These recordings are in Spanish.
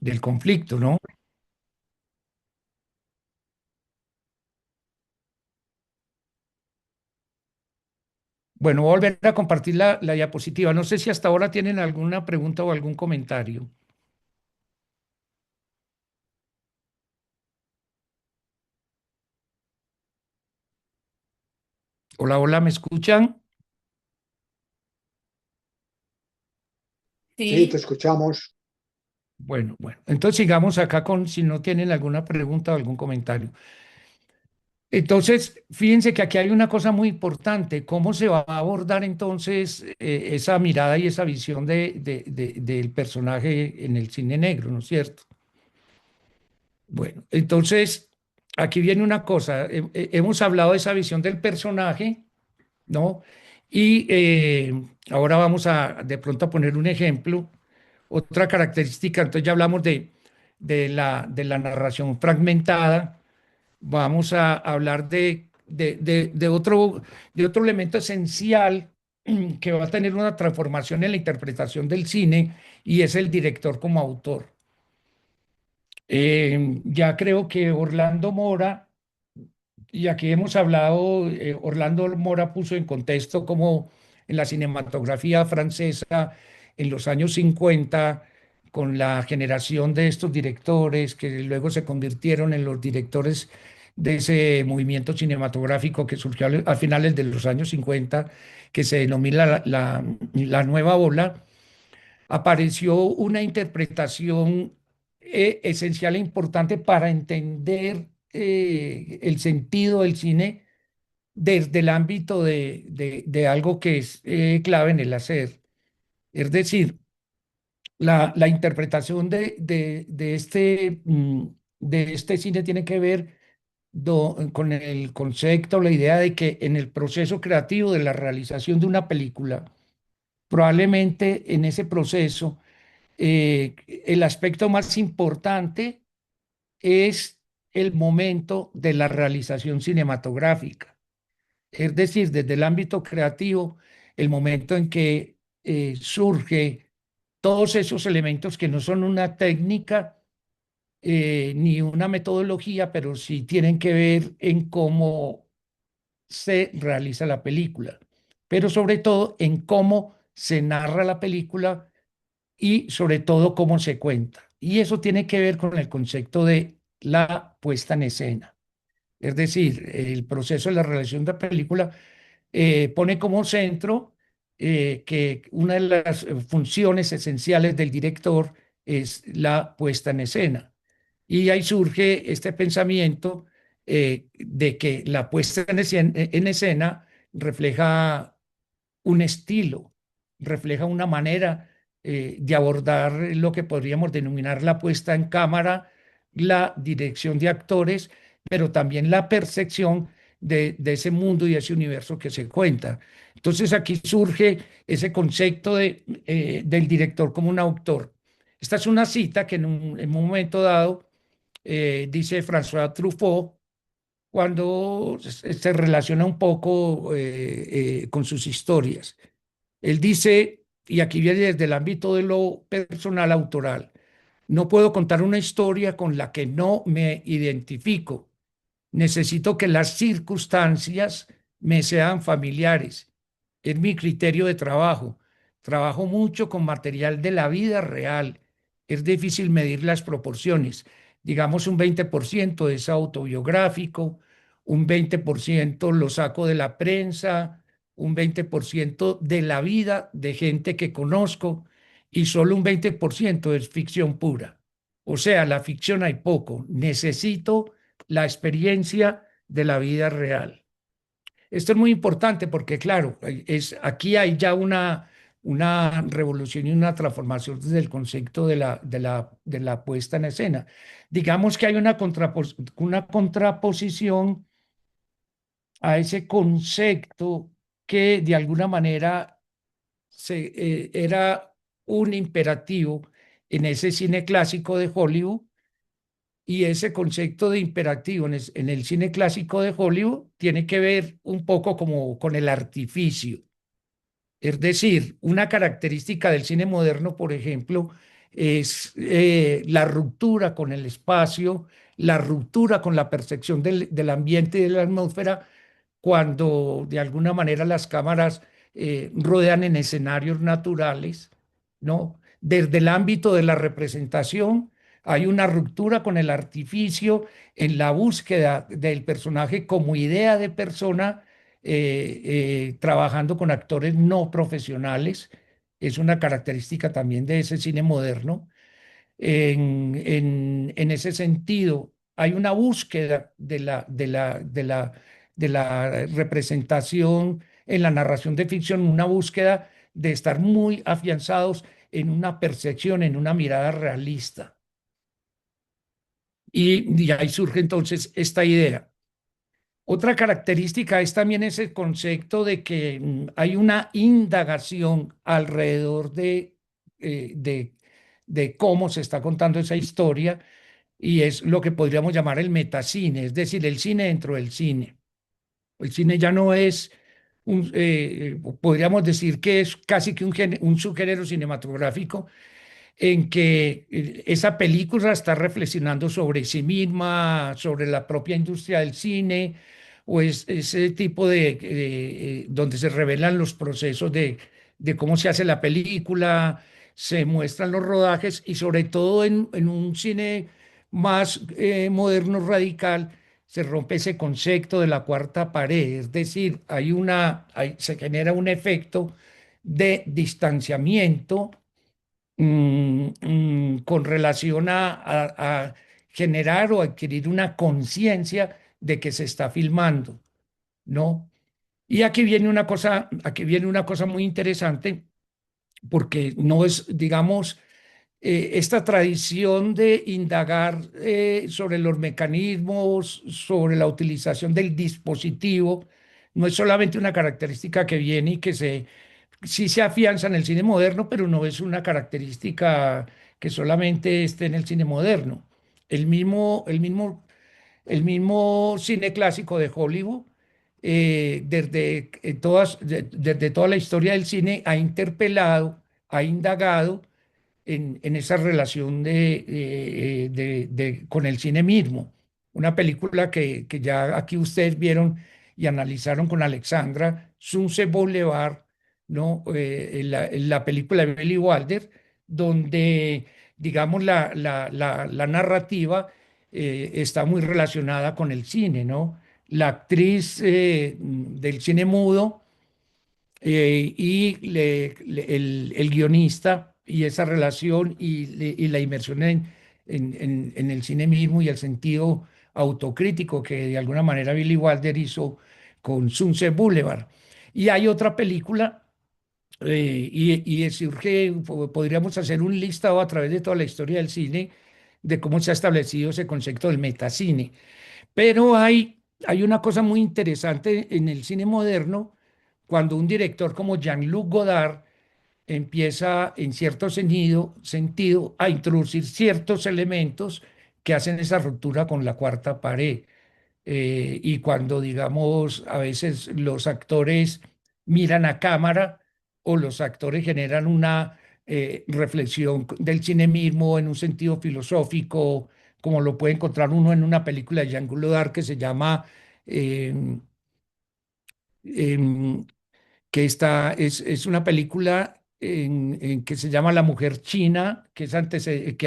del conflicto, ¿no? Bueno, voy a volver a compartir la diapositiva. No sé si hasta ahora tienen alguna pregunta o algún comentario. Hola, hola, ¿me escuchan? Sí, te Sí, escuchamos. Bueno, bueno. Entonces sigamos acá con si no tienen alguna pregunta o algún comentario. Entonces, fíjense que aquí hay una cosa muy importante, cómo se va a abordar entonces esa mirada y esa visión del personaje en el cine negro, ¿no es cierto? Bueno, entonces, aquí viene una cosa, hemos hablado de esa visión del personaje, ¿no? Y ahora vamos a de pronto a poner un ejemplo, otra característica, entonces ya hablamos de la narración fragmentada. Vamos a hablar de otro elemento esencial que va a tener una transformación en la interpretación del cine y es el director como autor. Ya creo que Orlando Mora, y aquí hemos hablado, Orlando Mora puso en contexto cómo en la cinematografía francesa en los años 50, con la generación de estos directores que luego se convirtieron en los directores de ese movimiento cinematográfico que surgió a finales de los años 50, que se denomina la nueva ola, apareció una interpretación esencial e importante para entender el sentido del cine desde el ámbito de algo que es clave en el hacer. Es decir, la interpretación de este cine tiene que ver con el concepto, la idea de que en el proceso creativo de la realización de una película, probablemente en ese proceso, el aspecto más importante es el momento de la realización cinematográfica. Es decir, desde el ámbito creativo, el momento en que surge todos esos elementos que no son una técnica ni una metodología, pero sí tienen que ver en cómo se realiza la película, pero sobre todo en cómo se narra la película y sobre todo cómo se cuenta. Y eso tiene que ver con el concepto de la puesta en escena. Es decir, el proceso de la realización de la película pone como centro que una de las funciones esenciales del director es la puesta en escena. Y ahí surge este pensamiento de que la puesta en escena refleja un estilo, refleja una manera de abordar lo que podríamos denominar la puesta en cámara, la dirección de actores, pero también la percepción de ese mundo y ese universo que se cuenta. Entonces aquí surge ese concepto del director como un autor. Esta es una cita que en un momento dado dice François Truffaut cuando se relaciona un poco con sus historias. Él dice, y aquí viene desde el ámbito de lo personal autoral, no puedo contar una historia con la que no me identifico. Necesito que las circunstancias me sean familiares. Es mi criterio de trabajo. Trabajo mucho con material de la vida real. Es difícil medir las proporciones. Digamos un 20% es autobiográfico, un 20% lo saco de la prensa, un 20% de la vida de gente que conozco y solo un 20% es ficción pura. O sea, la ficción hay poco. Necesito la experiencia de la vida real. Esto es muy importante porque, claro, aquí hay ya una revolución y una transformación desde el concepto de la puesta en escena. Digamos que hay una contraposición a ese concepto que de alguna manera era un imperativo en ese cine clásico de Hollywood. Y ese concepto de imperativo en el cine clásico de Hollywood tiene que ver un poco como con el artificio. Es decir, una característica del cine moderno, por ejemplo, es la ruptura con el espacio, la ruptura con la percepción del ambiente y de la atmósfera, cuando de alguna manera las cámaras rodean en escenarios naturales, ¿no? Desde el ámbito de la representación hay una ruptura con el artificio en la búsqueda del personaje como idea de persona, trabajando con actores no profesionales. Es una característica también de ese cine moderno. En ese sentido, hay una búsqueda de la representación en la narración de ficción, una búsqueda de estar muy afianzados en una percepción, en una mirada realista. Y ahí surge entonces esta idea. Otra característica es también ese concepto de que hay una indagación alrededor de cómo se está contando esa historia, y es lo que podríamos llamar el metacine, es decir, el cine dentro del cine. El cine ya no es podríamos decir que es casi que un subgénero cinematográfico en que esa película está reflexionando sobre sí misma, sobre la propia industria del cine, o es ese tipo donde se revelan los procesos de cómo se hace la película, se muestran los rodajes y sobre todo en un cine más moderno, radical, se rompe ese concepto de la cuarta pared, es decir, se genera un efecto de distanciamiento con relación a generar o adquirir una conciencia de que se está filmando, ¿no? Y aquí viene una cosa muy interesante, porque no es, digamos, esta tradición de indagar sobre los mecanismos, sobre la utilización del dispositivo, no es solamente una característica que viene y que sí se afianza en el cine moderno, pero no es una característica que solamente esté en el cine moderno. El mismo cine clásico de Hollywood, desde toda la historia del cine, ha interpelado, ha indagado en esa relación con el cine mismo. Una película que ya aquí ustedes vieron y analizaron con Alexandra, Sunset Boulevard, ¿no? En la película de Billy Wilder, donde, digamos, la narrativa está muy relacionada con el cine, ¿no? La actriz del cine mudo y el guionista y esa relación y la inmersión en el cine mismo y el sentido autocrítico que de alguna manera Billy Wilder hizo con Sunset Boulevard. Y hay otra película, surge, podríamos hacer un listado a través de toda la historia del cine de cómo se ha establecido ese concepto del metacine. Pero hay una cosa muy interesante en el cine moderno, cuando un director como Jean-Luc Godard empieza en cierto sentido a introducir ciertos elementos que hacen esa ruptura con la cuarta pared. Y cuando, digamos, a veces los actores miran a cámara o los actores generan una reflexión del cine mismo en un sentido filosófico, como lo puede encontrar uno en una película de Jean-Luc Godard que se llama em, em, es una película en que se llama La Mujer China, que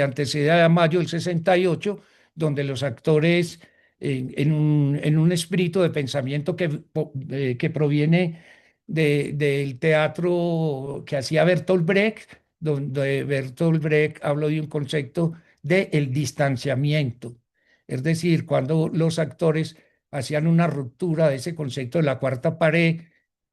antecede a Mayo del 68, donde los actores, en un espíritu de pensamiento que proviene del teatro que hacía Bertolt Brecht, donde Bertolt Brecht habló de un concepto de el distanciamiento. Es decir, cuando los actores hacían una ruptura de ese concepto de la cuarta pared,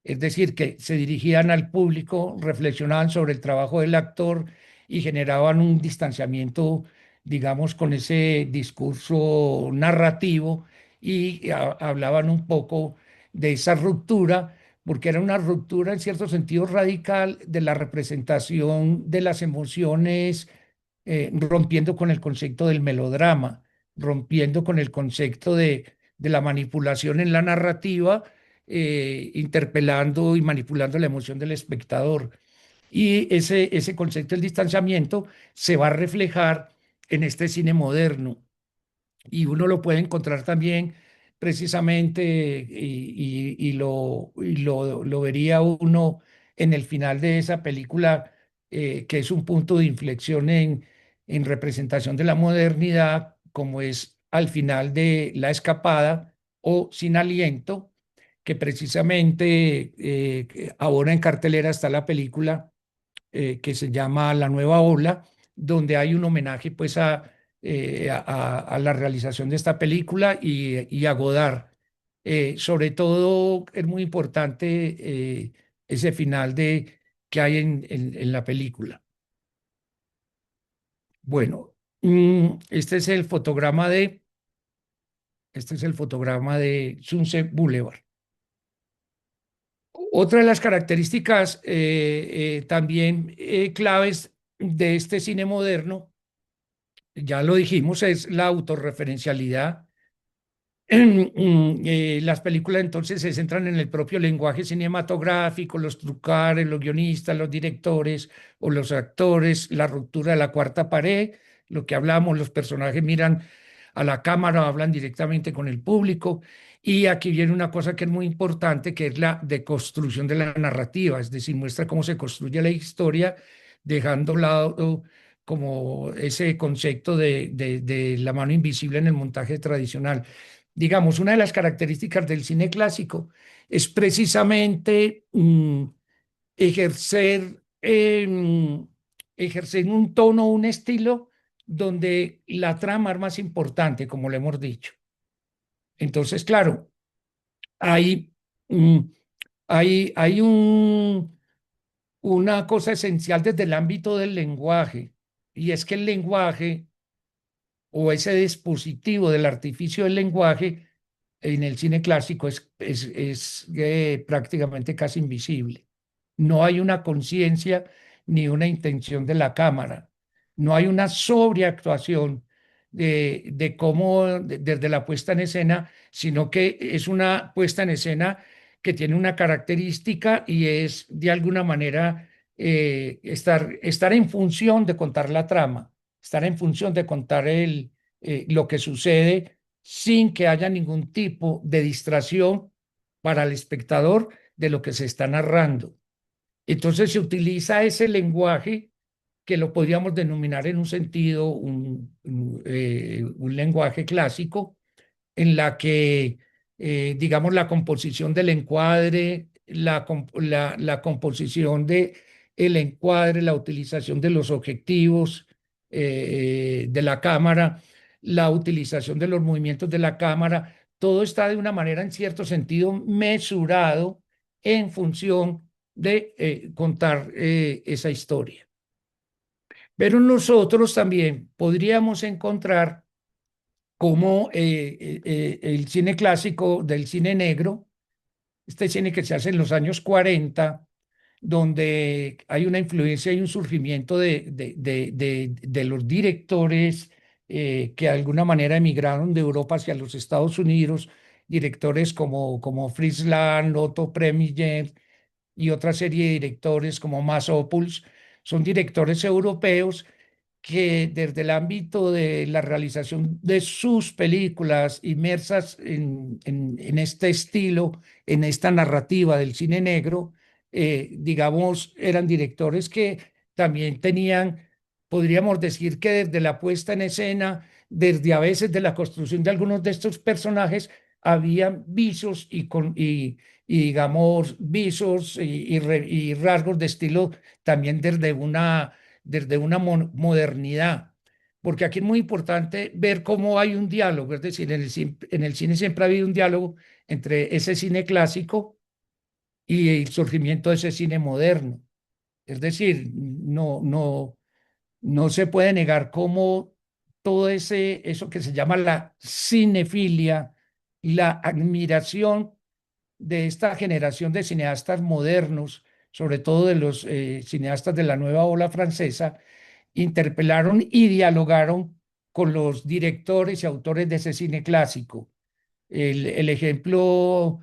es decir, que se dirigían al público, reflexionaban sobre el trabajo del actor y generaban un distanciamiento, digamos, con ese discurso narrativo, y hablaban un poco de esa ruptura, porque era una ruptura en cierto sentido radical de la representación de las emociones, rompiendo con el concepto del melodrama, rompiendo con el concepto de la manipulación en la narrativa, interpelando y manipulando la emoción del espectador. Y ese concepto del distanciamiento se va a reflejar en este cine moderno y uno lo puede encontrar también precisamente lo vería uno en el final de esa película, que es un punto de inflexión en representación de la modernidad, como es al final de La Escapada o Sin Aliento, que precisamente ahora en cartelera está la película que se llama La Nueva Ola, donde hay un homenaje pues a la realización de esta película y a Godard. Sobre todo es muy importante ese final que hay en la película. Bueno, este es el fotograma de Sunset Boulevard. Otra de las características también claves de este cine moderno, ya lo dijimos, es la autorreferencialidad. Las películas entonces se centran en el propio lenguaje cinematográfico, los trucares, los guionistas, los directores o los actores, la ruptura de la cuarta pared, lo que hablamos, los personajes miran a la cámara, hablan directamente con el público. Y aquí viene una cosa que es muy importante, que es la deconstrucción de la narrativa, es decir, muestra cómo se construye la historia, dejando a un lado como ese concepto de la mano invisible en el montaje tradicional. Digamos, una de las características del cine clásico es precisamente ejercer, ejercer un tono, un estilo donde la trama es más importante, como le hemos dicho. Entonces, claro, hay, mm, hay una cosa esencial desde el ámbito del lenguaje, y es que el lenguaje o ese dispositivo del artificio del lenguaje en el cine clásico es prácticamente casi invisible. No hay una conciencia ni una intención de la cámara. No hay una sobreactuación de cómo, desde la puesta en escena, sino que es una puesta en escena que tiene una característica y es de alguna manera estar en función de contar la trama, estar en función de contar lo que sucede sin que haya ningún tipo de distracción para el espectador de lo que se está narrando. Entonces se utiliza ese lenguaje que lo podríamos denominar en un sentido un lenguaje clásico, en la que, digamos, la composición del encuadre, la composición de el encuadre, la utilización de los objetivos de la cámara, la utilización de los movimientos de la cámara, todo está de una manera, en cierto sentido, mesurado en función de contar esa historia. Pero nosotros también podríamos encontrar como el cine clásico del cine negro, este cine que se hace en los años 40, donde hay una influencia y un surgimiento de los directores que de alguna manera emigraron de Europa hacia los Estados Unidos, directores como Fritz Lang, Otto Preminger y otra serie de directores como Masopoulos, son directores europeos que desde el ámbito de la realización de sus películas inmersas en este estilo, en esta narrativa del cine negro, digamos, eran directores que también tenían, podríamos decir que desde la puesta en escena, desde a veces de la construcción de algunos de estos personajes, había visos y digamos, visos y rasgos de estilo también desde una modernidad, porque aquí es muy importante ver cómo hay un diálogo, es decir, en el cine siempre ha habido un diálogo entre ese cine clásico y el surgimiento de ese cine moderno. Es decir, no se puede negar cómo todo eso que se llama la cinefilia, la admiración de esta generación de cineastas modernos, sobre todo de los cineastas de la nueva ola francesa, interpelaron y dialogaron con los directores y autores de ese cine clásico. El ejemplo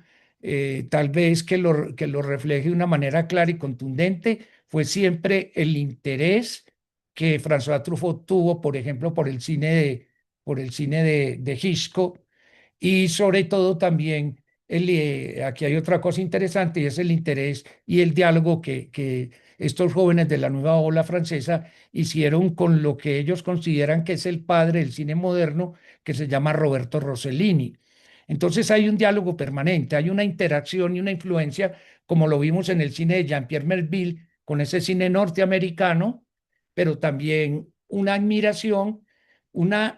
tal vez que lo refleje de una manera clara y contundente fue siempre el interés que François Truffaut tuvo, por ejemplo, por el cine de Hitchcock y sobre todo también, aquí hay otra cosa interesante y es el interés y el diálogo que estos jóvenes de la nueva ola francesa hicieron con lo que ellos consideran que es el padre del cine moderno, que se llama Roberto Rossellini. Entonces hay un diálogo permanente, hay una interacción y una influencia, como lo vimos en el cine de Jean-Pierre Melville, con ese cine norteamericano, pero también una admiración, una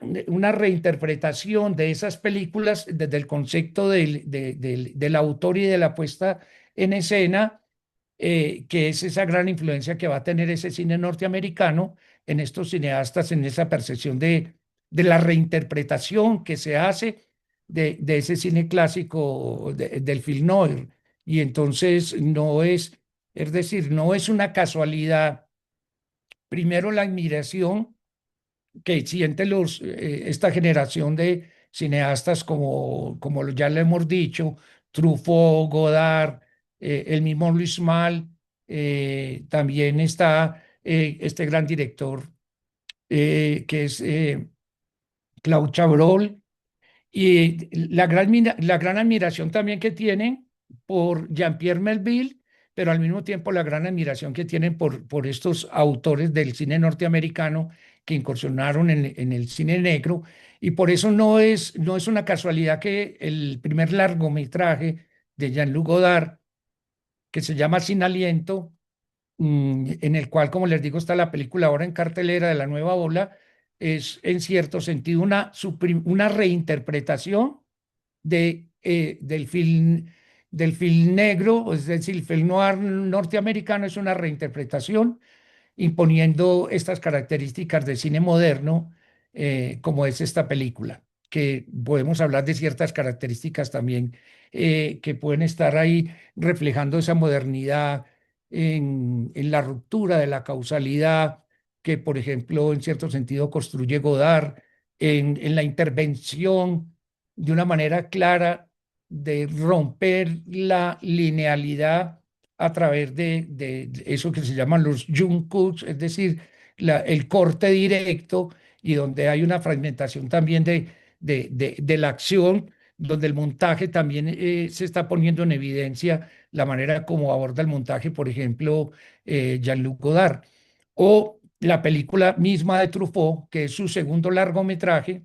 reinterpretación de esas películas desde el concepto del autor y de la puesta en escena, que es esa gran influencia que va a tener ese cine norteamericano en estos cineastas, en esa percepción de la reinterpretación que se hace de ese cine clásico del film noir. Y entonces es decir, no es una casualidad, primero la admiración que siente esta generación de cineastas como ya le hemos dicho, Truffaut, Godard, el mismo Luis Mal, también está este gran director que es Claude Chabrol, y la gran admiración también que tienen por Jean-Pierre Melville, pero al mismo tiempo la gran admiración que tienen por estos autores del cine norteamericano que incursionaron en el cine negro. Y por eso no es una casualidad que el primer largometraje de Jean-Luc Godard, que se llama Sin Aliento, en el cual, como les digo, está la película ahora en cartelera de la nueva ola, es en cierto sentido una reinterpretación del film negro, es decir, el film noir norteamericano es una reinterpretación imponiendo estas características de cine moderno, como es esta película, que podemos hablar de ciertas características también que pueden estar ahí reflejando esa modernidad en la ruptura de la causalidad que, por ejemplo, en cierto sentido construye Godard, en la intervención de una manera clara de romper la linealidad a través de eso que se llaman los jump cuts, es decir, el corte directo y donde hay una fragmentación también de la acción, donde el montaje también se está poniendo en evidencia la manera como aborda el montaje, por ejemplo, Jean-Luc Godard, o la película misma de Truffaut, que es su segundo largometraje,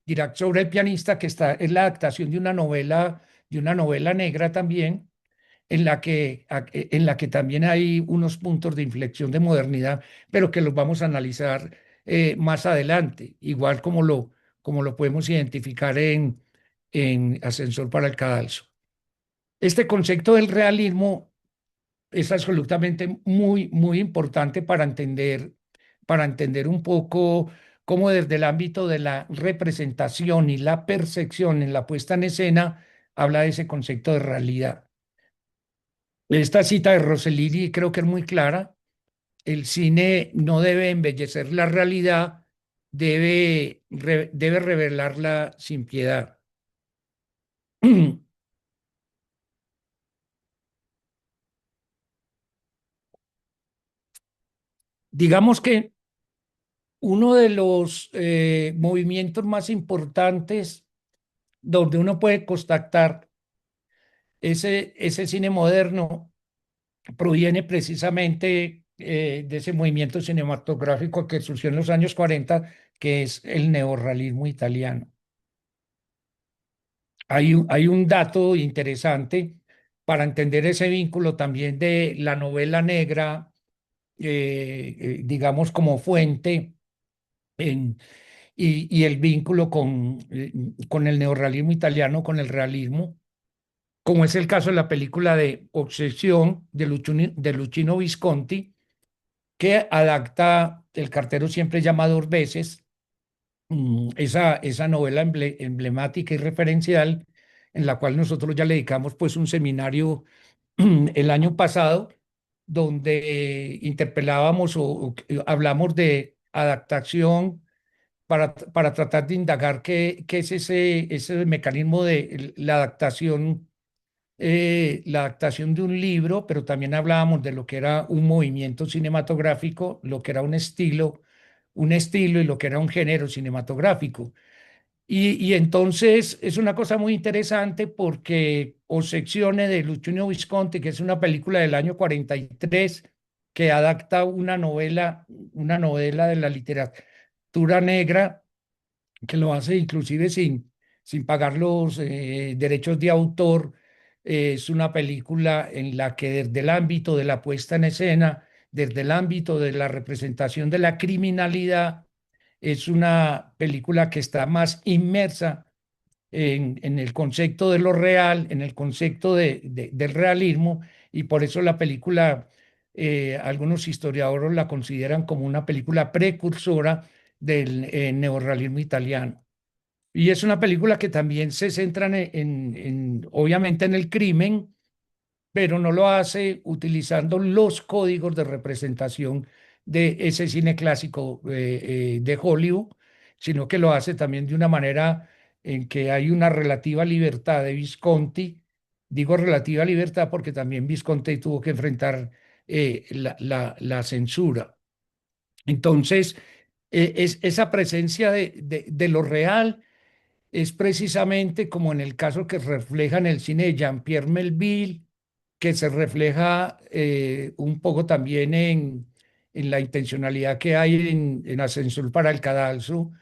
dirá sobre el pianista, que es la adaptación de una novela negra también, en la que también hay unos puntos de inflexión de modernidad, pero que los vamos a analizar más adelante, igual como lo podemos identificar en Ascensor para el Cadalso. Este concepto del realismo es absolutamente muy importante para entender un poco cómo desde el ámbito de la representación y la percepción en la puesta en escena habla de ese concepto de realidad. Esta cita de Rossellini creo que es muy clara. El cine no debe embellecer la realidad, debe revelarla sin piedad. Digamos que uno de los movimientos más importantes donde uno puede constatar ese cine moderno proviene precisamente de ese movimiento cinematográfico que surgió en los años 40, que es el neorrealismo italiano. Hay un dato interesante para entender ese vínculo también de la novela negra, digamos, como fuente en, y el vínculo con el neorrealismo italiano, con el realismo, como es el caso de la película de Obsesión de Luchino Visconti, que adapta El cartero siempre llama dos veces, esa novela emblemática y referencial, en la cual nosotros ya le dedicamos pues un seminario el año pasado, donde interpelábamos o hablamos de adaptación para tratar de indagar qué es ese mecanismo de la adaptación la adaptación de un libro, pero también hablábamos de lo que era un movimiento cinematográfico, lo que era un estilo y lo que era un género cinematográfico. Y entonces es una cosa muy interesante porque O Secciones de Luchino Visconti, que es una película del año 43 que adapta una novela de la literatura negra, que lo hace inclusive sin pagar los derechos de autor. Es una película en la que desde el ámbito de la puesta en escena, desde el ámbito de la representación de la criminalidad, es una película que está más inmersa en el concepto de lo real, en el concepto del realismo, y por eso la película, algunos historiadores la consideran como una película precursora del neorrealismo italiano. Y es una película que también se centra obviamente en el crimen, pero no lo hace utilizando los códigos de representación de ese cine clásico de Hollywood, sino que lo hace también de una manera en que hay una relativa libertad de Visconti. Digo relativa libertad porque también Visconti tuvo que enfrentar la censura. Entonces, es esa presencia de lo real es precisamente como en el caso que refleja en el cine de Jean-Pierre Melville, que se refleja un poco también en la intencionalidad que hay en Ascensor para el Cadalso,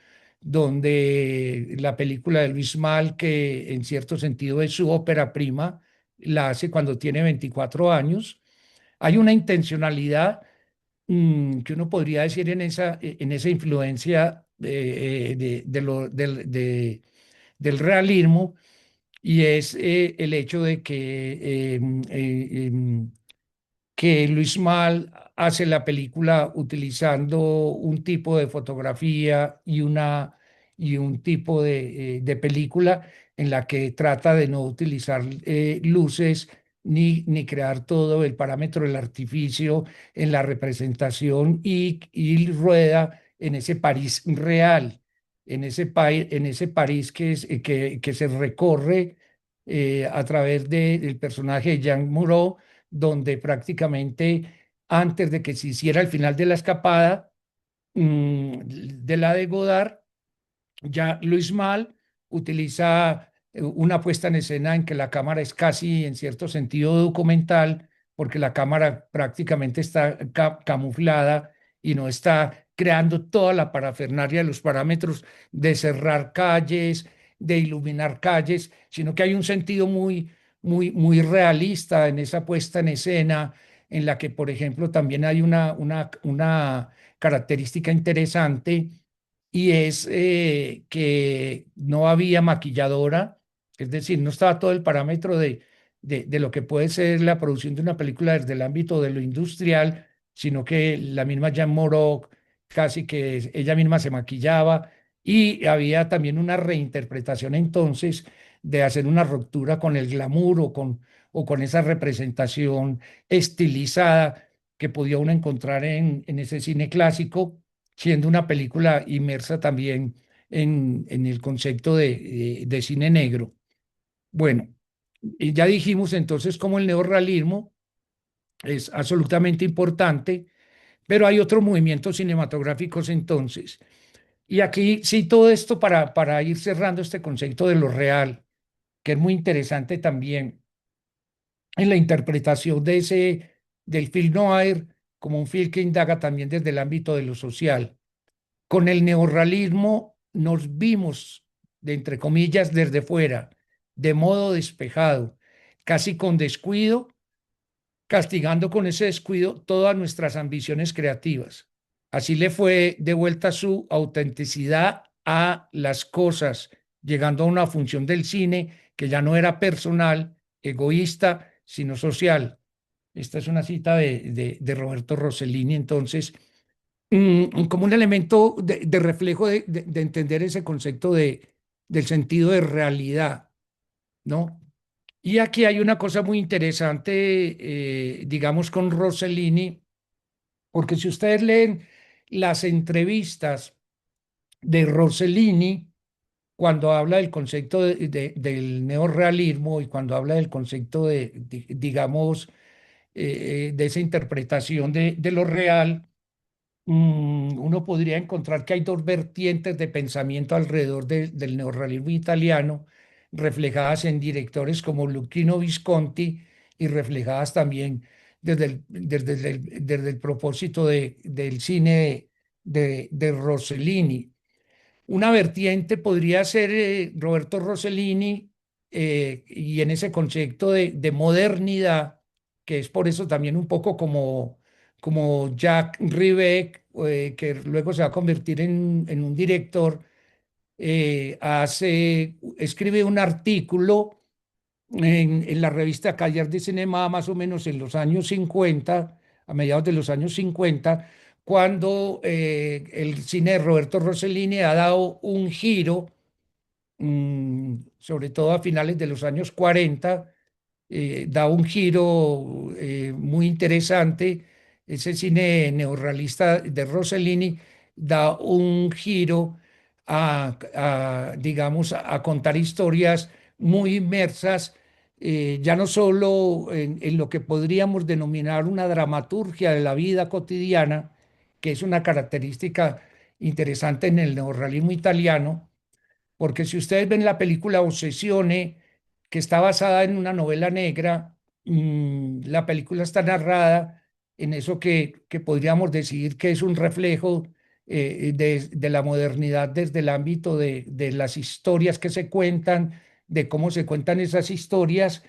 donde la película de Luis Mal, que en cierto sentido es su ópera prima, la hace cuando tiene 24 años. Hay una intencionalidad que uno podría decir en esa influencia del realismo, y es el hecho de que Luis Mal hace la película utilizando un tipo de fotografía y un tipo de película en la que trata de no utilizar luces ni crear todo el parámetro del artificio en la representación y rueda en ese París real, en ese París que se recorre a través del personaje de Jean Moreau, donde prácticamente antes de que se hiciera el final de la escapada de la de Godard, ya Luis Mal utiliza una puesta en escena en que la cámara es casi en cierto sentido documental, porque la cámara prácticamente está camuflada y no está creando toda la parafernalia de los parámetros de cerrar calles, de iluminar calles, sino que hay un sentido muy realista en esa puesta en escena, en la que, por ejemplo, también hay una característica interesante, y es que no había maquilladora, es decir, no estaba todo el parámetro de lo que puede ser la producción de una película desde el ámbito de lo industrial, sino que la misma Jean Moreau casi que ella misma se maquillaba, y había también una reinterpretación entonces de hacer una ruptura con el glamour o con esa representación estilizada que podía uno encontrar en ese cine clásico, siendo una película inmersa también en el concepto de cine negro. Bueno, y ya dijimos entonces cómo el neorrealismo es absolutamente importante, pero hay otros movimientos cinematográficos entonces. Y aquí sí, todo esto para ir cerrando este concepto de lo real, que es muy interesante también en la interpretación del film noir como un film que indaga también desde el ámbito de lo social. Con el neorrealismo nos vimos, de entre comillas, desde fuera, de modo despejado, casi con descuido, castigando con ese descuido todas nuestras ambiciones creativas. Así le fue de vuelta su autenticidad a las cosas, llegando a una función del cine que ya no era personal, egoísta, sino social. Esta es una cita de Roberto Rossellini, entonces, como un elemento de reflejo de entender ese concepto del sentido de realidad, ¿no? Y aquí hay una cosa muy interesante, digamos, con Rossellini, porque si ustedes leen las entrevistas de Rossellini, cuando habla del concepto del neorrealismo y cuando habla del concepto digamos, de esa interpretación de lo real, uno podría encontrar que hay dos vertientes de pensamiento alrededor del neorrealismo italiano, reflejadas en directores como Luchino Visconti y reflejadas también desde el propósito del cine de Rossellini. Una vertiente podría ser Roberto Rossellini, y en ese concepto de modernidad, que es por eso también un poco como Jack Rivec, que luego se va a convertir en un director, escribe un artículo en la revista Cahiers de Cinema más o menos en los años 50, a mediados de los años 50, cuando el cine de Roberto Rossellini ha dado un giro, sobre todo a finales de los años 40, da un giro muy interesante. Ese cine neorrealista de Rossellini da un giro digamos, a contar historias muy inmersas, ya no solo en lo que podríamos denominar una dramaturgia de la vida cotidiana, que es una característica interesante en el neorrealismo italiano, porque si ustedes ven la película Obsesione, que está basada en una novela negra, la película está narrada en eso que podríamos decir que es un reflejo de la modernidad desde el ámbito de las historias que se cuentan, de cómo se cuentan esas historias,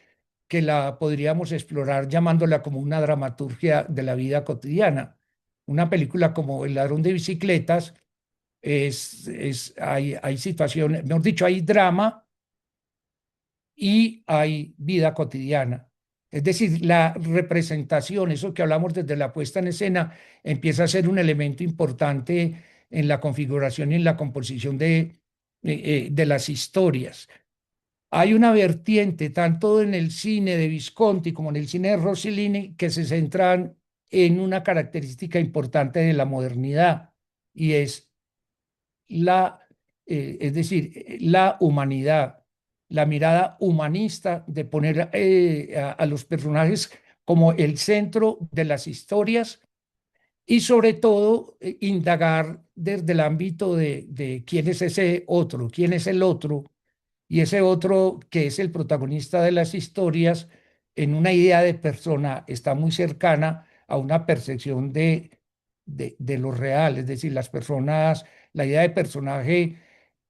que la podríamos explorar llamándola como una dramaturgia de la vida cotidiana. Una película como El ladrón de bicicletas hay situaciones, mejor dicho, hay drama y hay vida cotidiana. Es decir, la representación, eso que hablamos desde la puesta en escena, empieza a ser un elemento importante en la configuración y en la composición de las historias. Hay una vertiente, tanto en el cine de Visconti como en el cine de Rossellini, que se centran en una característica importante de la modernidad, y es decir, la humanidad, la mirada humanista de poner a los personajes como el centro de las historias y sobre todo indagar desde el ámbito de quién es ese otro, quién es el otro, y ese otro que es el protagonista de las historias en una idea de persona está muy cercana a una percepción de lo real, es decir, las personas, la idea de personaje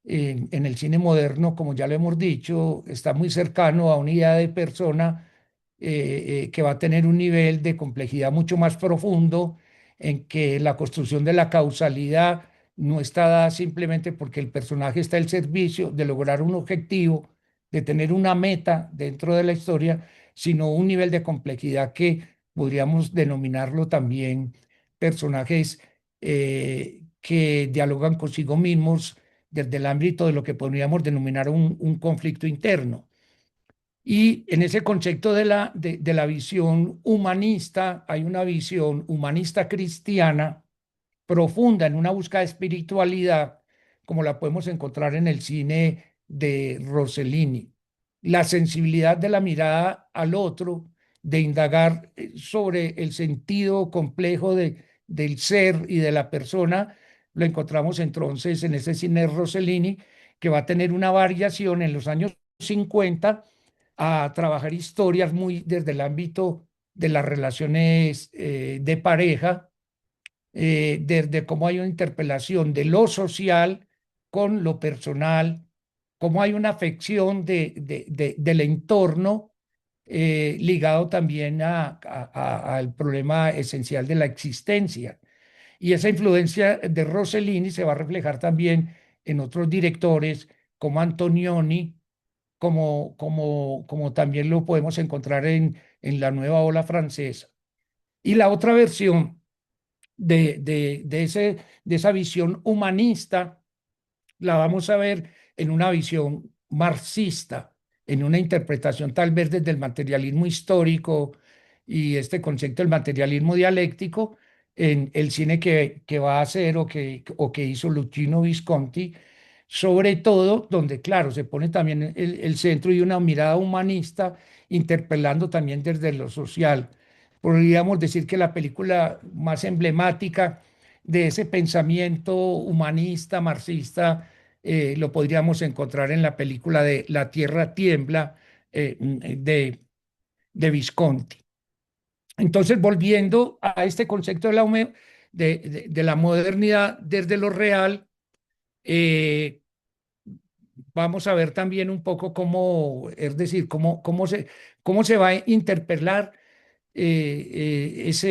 en el cine moderno, como ya lo hemos dicho, está muy cercano a una idea de persona que va a tener un nivel de complejidad mucho más profundo, en que la construcción de la causalidad no está dada simplemente porque el personaje está al servicio de lograr un objetivo, de tener una meta dentro de la historia, sino un nivel de complejidad que podríamos denominarlo también personajes que dialogan consigo mismos desde el ámbito de lo que podríamos denominar un conflicto interno. Y en ese concepto de la visión humanista, hay una visión humanista cristiana profunda en una búsqueda de espiritualidad, como la podemos encontrar en el cine de Rossellini. La sensibilidad de la mirada al otro, de indagar sobre el sentido complejo del ser y de la persona, lo encontramos entonces en ese cine de Rossellini, que va a tener una variación en los años 50 a trabajar historias muy desde el ámbito de las relaciones de pareja, desde cómo hay una interpelación de lo social con lo personal, cómo hay una afección del entorno ligado también al problema esencial de la existencia. Y esa influencia de Rossellini se va a reflejar también en otros directores como Antonioni, como también lo podemos encontrar en la nueva ola francesa. Y la otra versión de esa visión humanista la vamos a ver en una visión marxista, en una interpretación tal vez desde el materialismo histórico y este concepto del materialismo dialéctico en el cine que va a hacer o que hizo Luchino Visconti, sobre todo donde, claro, se pone también el centro y una mirada humanista, interpelando también desde lo social. Podríamos decir que la película más emblemática de ese pensamiento humanista, marxista, lo podríamos encontrar en la película de La Tierra Tiembla, de Visconti. Entonces, volviendo a este concepto de de la modernidad desde lo real, eh, vamos a ver también un poco cómo, es decir, cómo se va a interpelar esa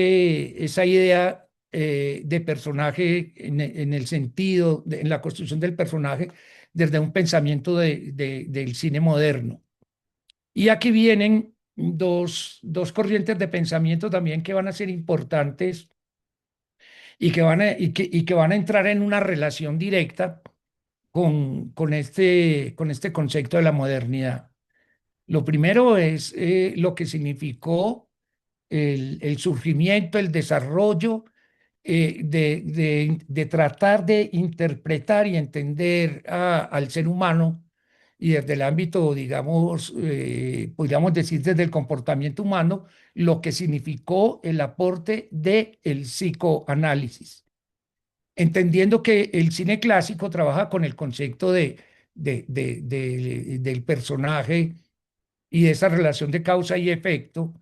idea de personaje en el sentido, en la construcción del personaje desde un pensamiento del cine moderno. Y aquí vienen dos corrientes de pensamiento también que van a ser importantes y que van a entrar en una relación directa con este concepto de la modernidad. Lo primero es lo que significó el surgimiento, el desarrollo de tratar de interpretar y entender al ser humano y desde el ámbito, digamos, podríamos decir desde el comportamiento humano, lo que significó el aporte del psicoanálisis, entendiendo que el cine clásico trabaja con el concepto del personaje y de esa relación de causa y efecto.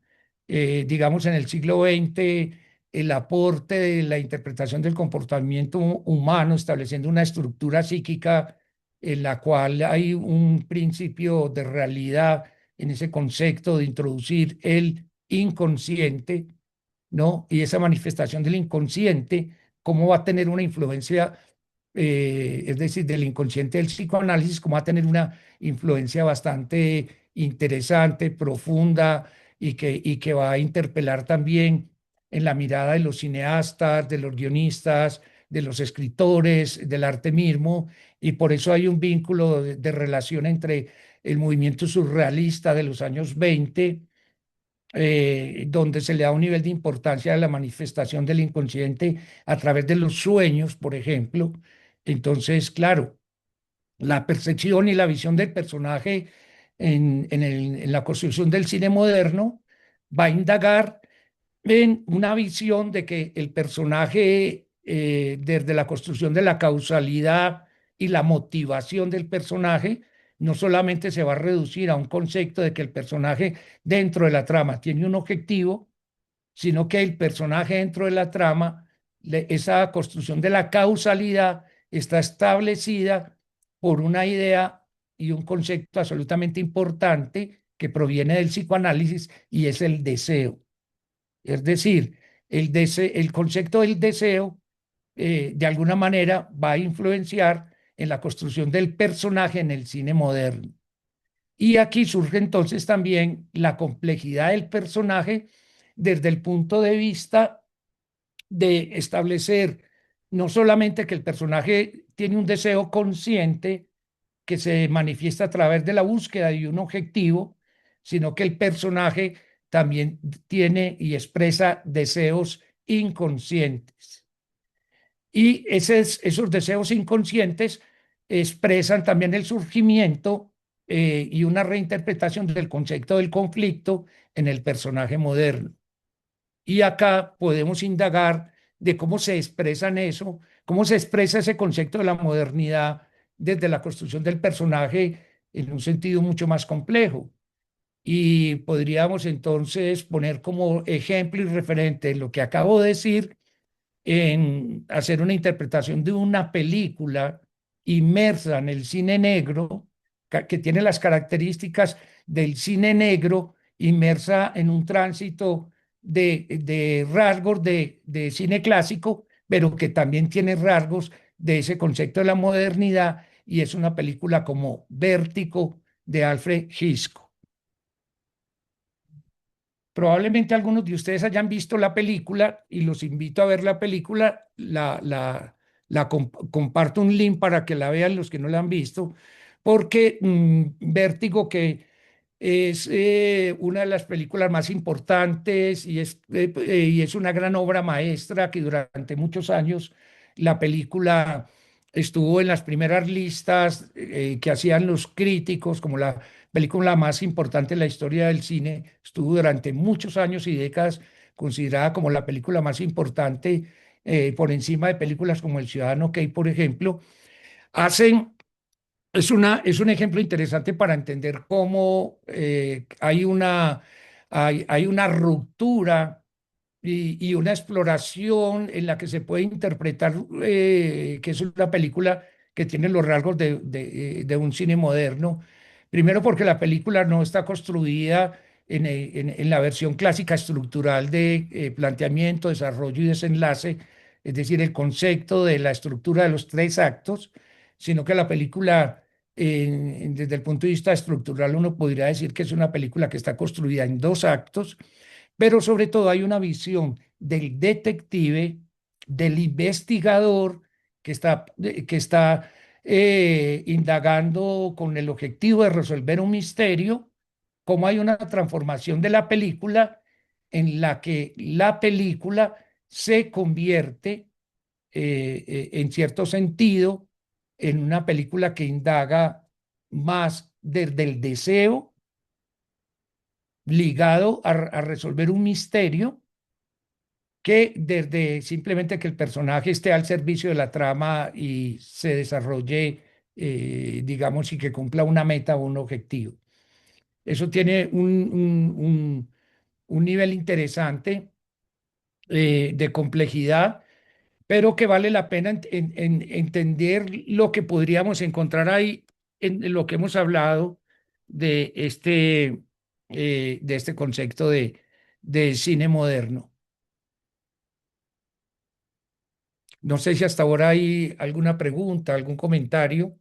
Digamos, en el siglo XX, el aporte de la interpretación del comportamiento humano, estableciendo una estructura psíquica en la cual hay un principio de realidad en ese concepto de introducir el inconsciente, ¿no? Y esa manifestación del inconsciente, cómo va a tener una influencia, es decir, del inconsciente del psicoanálisis, cómo va a tener una influencia bastante interesante, profunda y que va a interpelar también en la mirada de los cineastas, de los guionistas, de los escritores, del arte mismo, y por eso hay un vínculo de relación entre el movimiento surrealista de los años 20, donde se le da un nivel de importancia a la manifestación del inconsciente a través de los sueños, por ejemplo. Entonces, claro, la percepción y la visión del personaje en la construcción del cine moderno va a indagar en una visión de que el personaje, desde la construcción de la causalidad y la motivación del personaje, no solamente se va a reducir a un concepto de que el personaje dentro de la trama tiene un objetivo, sino que el personaje dentro de la trama, esa construcción de la causalidad está establecida por una idea y un concepto absolutamente importante que proviene del psicoanálisis y es el deseo. Es decir, el concepto del deseo, de alguna manera, va a influenciar en la construcción del personaje en el cine moderno. Y aquí surge entonces también la complejidad del personaje desde el punto de vista de establecer no solamente que el personaje tiene un deseo consciente que se manifiesta a través de la búsqueda de un objetivo, sino que el personaje también tiene y expresa deseos inconscientes. Y esos deseos inconscientes expresan también el surgimiento y una reinterpretación del concepto del conflicto en el personaje moderno. Y acá podemos indagar de cómo se expresan eso, cómo se expresa ese concepto de la modernidad desde la construcción del personaje en un sentido mucho más complejo. Y podríamos entonces poner como ejemplo y referente lo que acabo de decir en hacer una interpretación de una película inmersa en el cine negro, que tiene las características del cine negro, inmersa en un tránsito de rasgos de cine clásico, pero que también tiene rasgos de ese concepto de la modernidad, y es una película como Vértigo de Alfred Hitchcock. Probablemente algunos de ustedes hayan visto la película y los invito a ver la película. Comparto un link para que la vean los que no la han visto, porque Vértigo, que es una de las películas más importantes y es una gran obra maestra que durante muchos años la película estuvo en las primeras listas que hacían los críticos como la película más importante en la historia del cine. Estuvo durante muchos años y décadas considerada como la película más importante por encima de películas como El Ciudadano Kane, por ejemplo. Hacen es un ejemplo interesante para entender cómo hay una ruptura y una exploración en la que se puede interpretar que es una película que tiene los rasgos de un cine moderno. Primero porque la película no está construida en la versión clásica estructural de planteamiento, desarrollo y desenlace, es decir, el concepto de la estructura de los tres actos, sino que la película, desde el punto de vista estructural, uno podría decir que es una película que está construida en dos actos, pero sobre todo hay una visión del detective, del investigador que está indagando con el objetivo de resolver un misterio, como hay una transformación de la película en la que la película se convierte, en cierto sentido, en una película que indaga más desde el deseo ligado a resolver un misterio que desde simplemente que el personaje esté al servicio de la trama y se desarrolle, digamos, y que cumpla una meta o un objetivo. Eso tiene un nivel interesante de complejidad, pero que vale la pena entender lo que podríamos encontrar ahí en lo que hemos hablado de este concepto de cine moderno. No sé si hasta ahora hay alguna pregunta, algún comentario.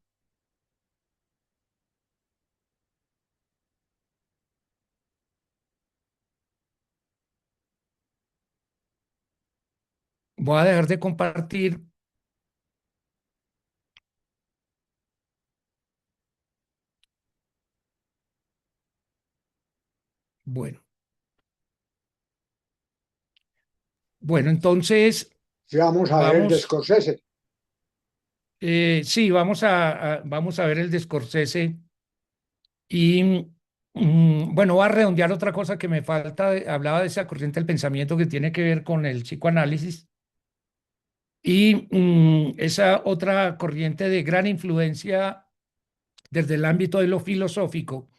Voy a dejar de compartir. Bueno, bueno, entonces Sí, vamos a ver el de vamos, Scorsese. sí, vamos a ver el de Scorsese y bueno, voy a redondear otra cosa que me falta. Hablaba de esa corriente del pensamiento que tiene que ver con el psicoanálisis y esa otra corriente de gran influencia desde el ámbito de lo filosófico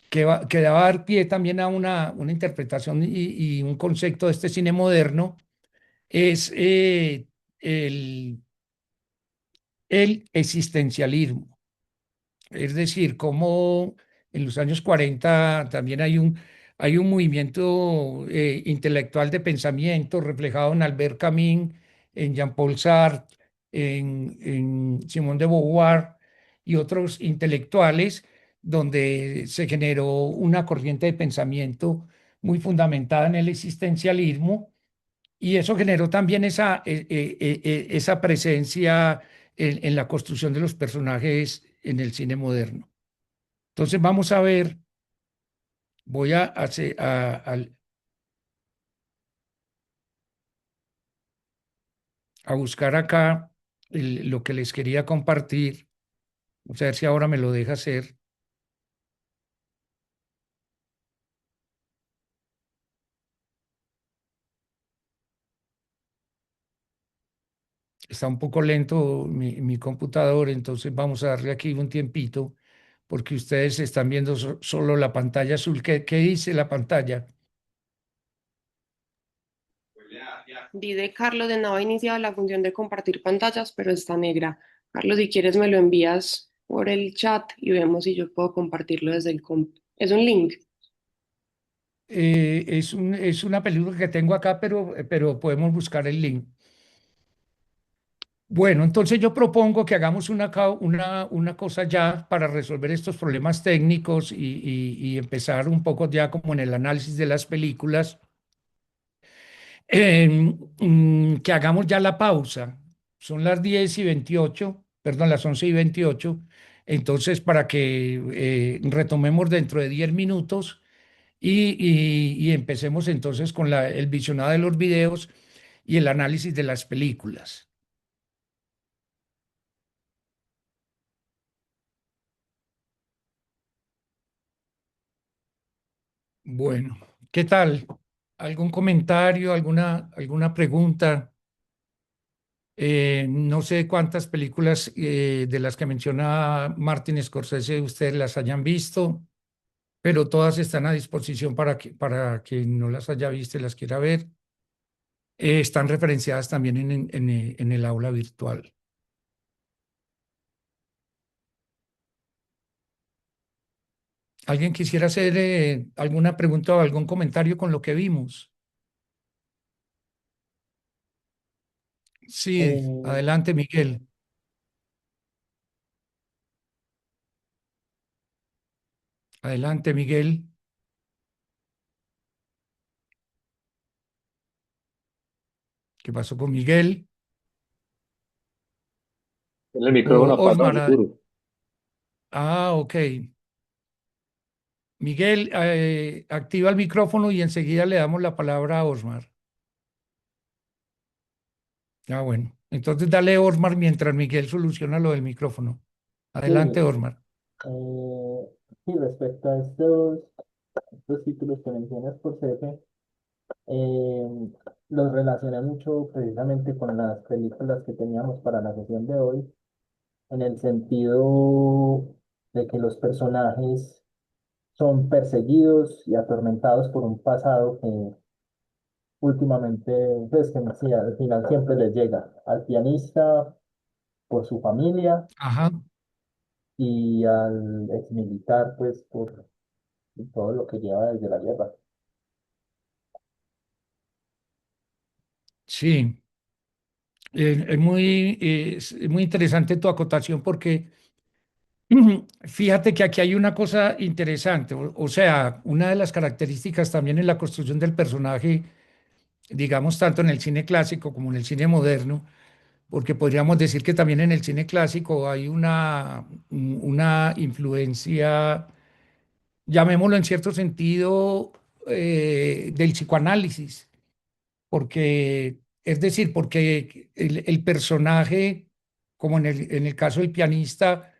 que va a dar pie también a una interpretación y un concepto de este cine moderno, es el existencialismo. Es decir, como en los años 40 también hay un movimiento intelectual de pensamiento reflejado en Albert Camus, en Jean-Paul Sartre, en Simone de Beauvoir y otros intelectuales, donde se generó una corriente de pensamiento muy fundamentada en el existencialismo y eso generó también esa presencia en la construcción de los personajes en el cine moderno. Entonces vamos a ver, voy a buscar acá lo que les quería compartir. Vamos a ver si ahora me lo deja hacer. Está un poco lento mi computador, entonces vamos a darle aquí un tiempito porque ustedes están viendo solo la pantalla azul. ¿Qué dice la pantalla? Dice Carlos de no ha iniciado la función de compartir pantallas, pero está negra. Carlos, si quieres me lo envías por el chat y vemos si yo puedo compartirlo desde el comp. Es un link. Es una película que tengo acá, pero podemos buscar el link. Bueno, entonces yo propongo que hagamos una cosa ya para resolver estos problemas técnicos y empezar un poco ya como en el análisis de las películas, que hagamos ya la pausa. Son las 10:28, perdón, las 11:28. Entonces, para que retomemos dentro de 10 minutos y empecemos entonces con el visionado de los videos y el análisis de las películas. Bueno, ¿qué tal? ¿Algún comentario, alguna pregunta? No sé cuántas películas de las que menciona Martin Scorsese ustedes las hayan visto, pero todas están a disposición para quien no las haya visto y las quiera ver. Están referenciadas también en el aula virtual. ¿Alguien quisiera hacer alguna pregunta o algún comentario con lo que vimos? Sí, Eh, adelante, Miguel. Adelante, Miguel. ¿Qué pasó con Miguel? Tiene el O micrófono apagado, Osmar. seguro. Ok. Miguel, activa el micrófono y enseguida le damos la palabra a Osmar. Bueno. Entonces dale Osmar mientras Miguel soluciona lo del micrófono. Sí, Adelante, Osmar. sí, respecto a estos títulos que mencionas por CF, los relacioné mucho precisamente con las películas que teníamos para la sesión de hoy, en el sentido de que los personajes son perseguidos y atormentados por un pasado que últimamente, pues que sí, al final siempre les llega al pianista por su familia Ajá. y al exmilitar, pues por todo lo que lleva desde la guerra. Sí. Es muy interesante tu acotación porque fíjate que aquí hay una cosa interesante. O sea, una de las características también en la construcción del personaje, digamos, tanto en el cine clásico como en el cine moderno, porque podríamos decir que también en el cine clásico hay una influencia, llamémoslo en cierto sentido, del psicoanálisis, porque, es decir, porque el personaje, como en el caso del pianista,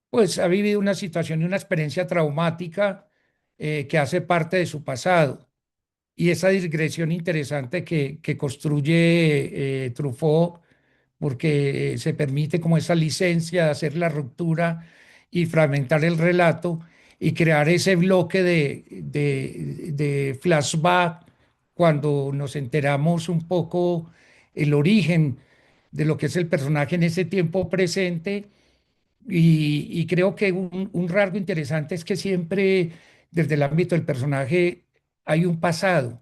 pues ha vivido una situación y una experiencia traumática que hace parte de su pasado. Y esa digresión interesante que construye Truffaut, porque se permite como esa licencia de hacer la ruptura y fragmentar el relato y crear ese bloque de flashback cuando nos enteramos un poco el origen de lo que es el personaje en ese tiempo presente. Y creo que un rasgo interesante es que siempre desde el ámbito del personaje hay un pasado,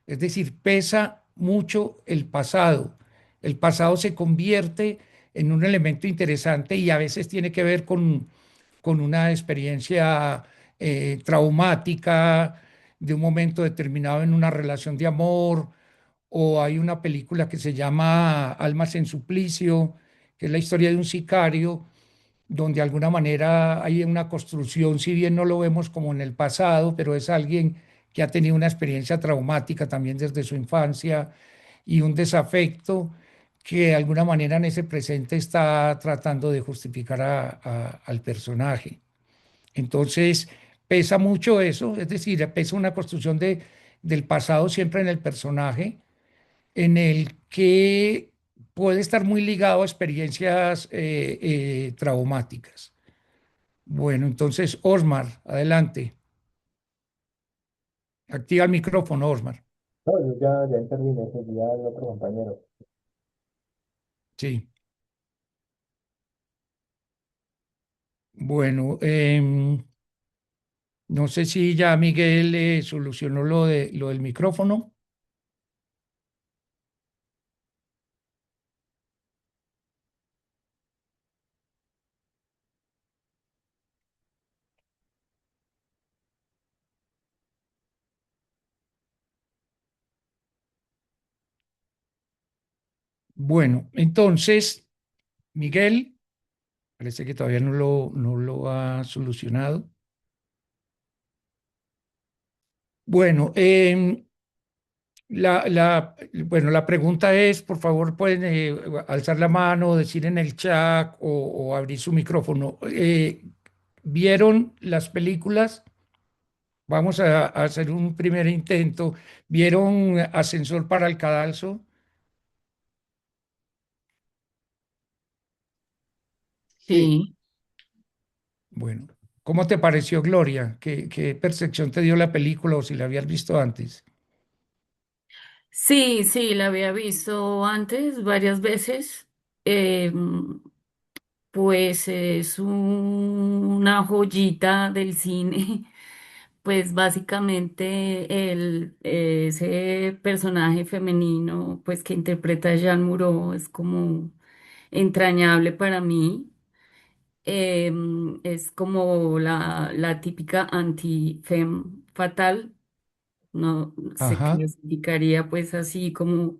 es decir, pesa mucho el pasado. El pasado se convierte en un elemento interesante y a veces tiene que ver con una experiencia traumática de un momento determinado en una relación de amor, o hay una película que se llama Almas en Suplicio, que es la historia de un sicario donde de alguna manera hay una construcción, si bien no lo vemos como en el pasado, pero es alguien que ha tenido una experiencia traumática también desde su infancia y un desafecto que de alguna manera en ese presente está tratando de justificar al personaje. Entonces, pesa mucho eso, es decir, pesa una construcción del pasado siempre en el personaje, en el que puede estar muy ligado a experiencias traumáticas. Bueno, entonces, Osmar, adelante. Activa el micrófono, Osmar. No, yo ya intervine, seguía el otro compañero. Sí. Bueno, no sé si ya Miguel solucionó lo del micrófono. Bueno, entonces, Miguel, parece que todavía no lo ha solucionado. Bueno, bueno, la pregunta es, por favor, pueden alzar la mano, decir en el chat o abrir su micrófono. ¿Vieron las películas? Vamos a hacer un primer intento. ¿Vieron Ascensor para el Cadalso? Sí, Sí, Bueno, ¿cómo te pareció Gloria? ¿Qué percepción te dio la película o si la habías visto antes? sí, sí, la había visto antes varias veces. Eh, pues es una joyita del cine. Pues básicamente ese personaje femenino pues que interpreta Jean Moreau es como entrañable para mí. Es como la típica anti-femme fatal. No se Ajá, clasificaría pues así como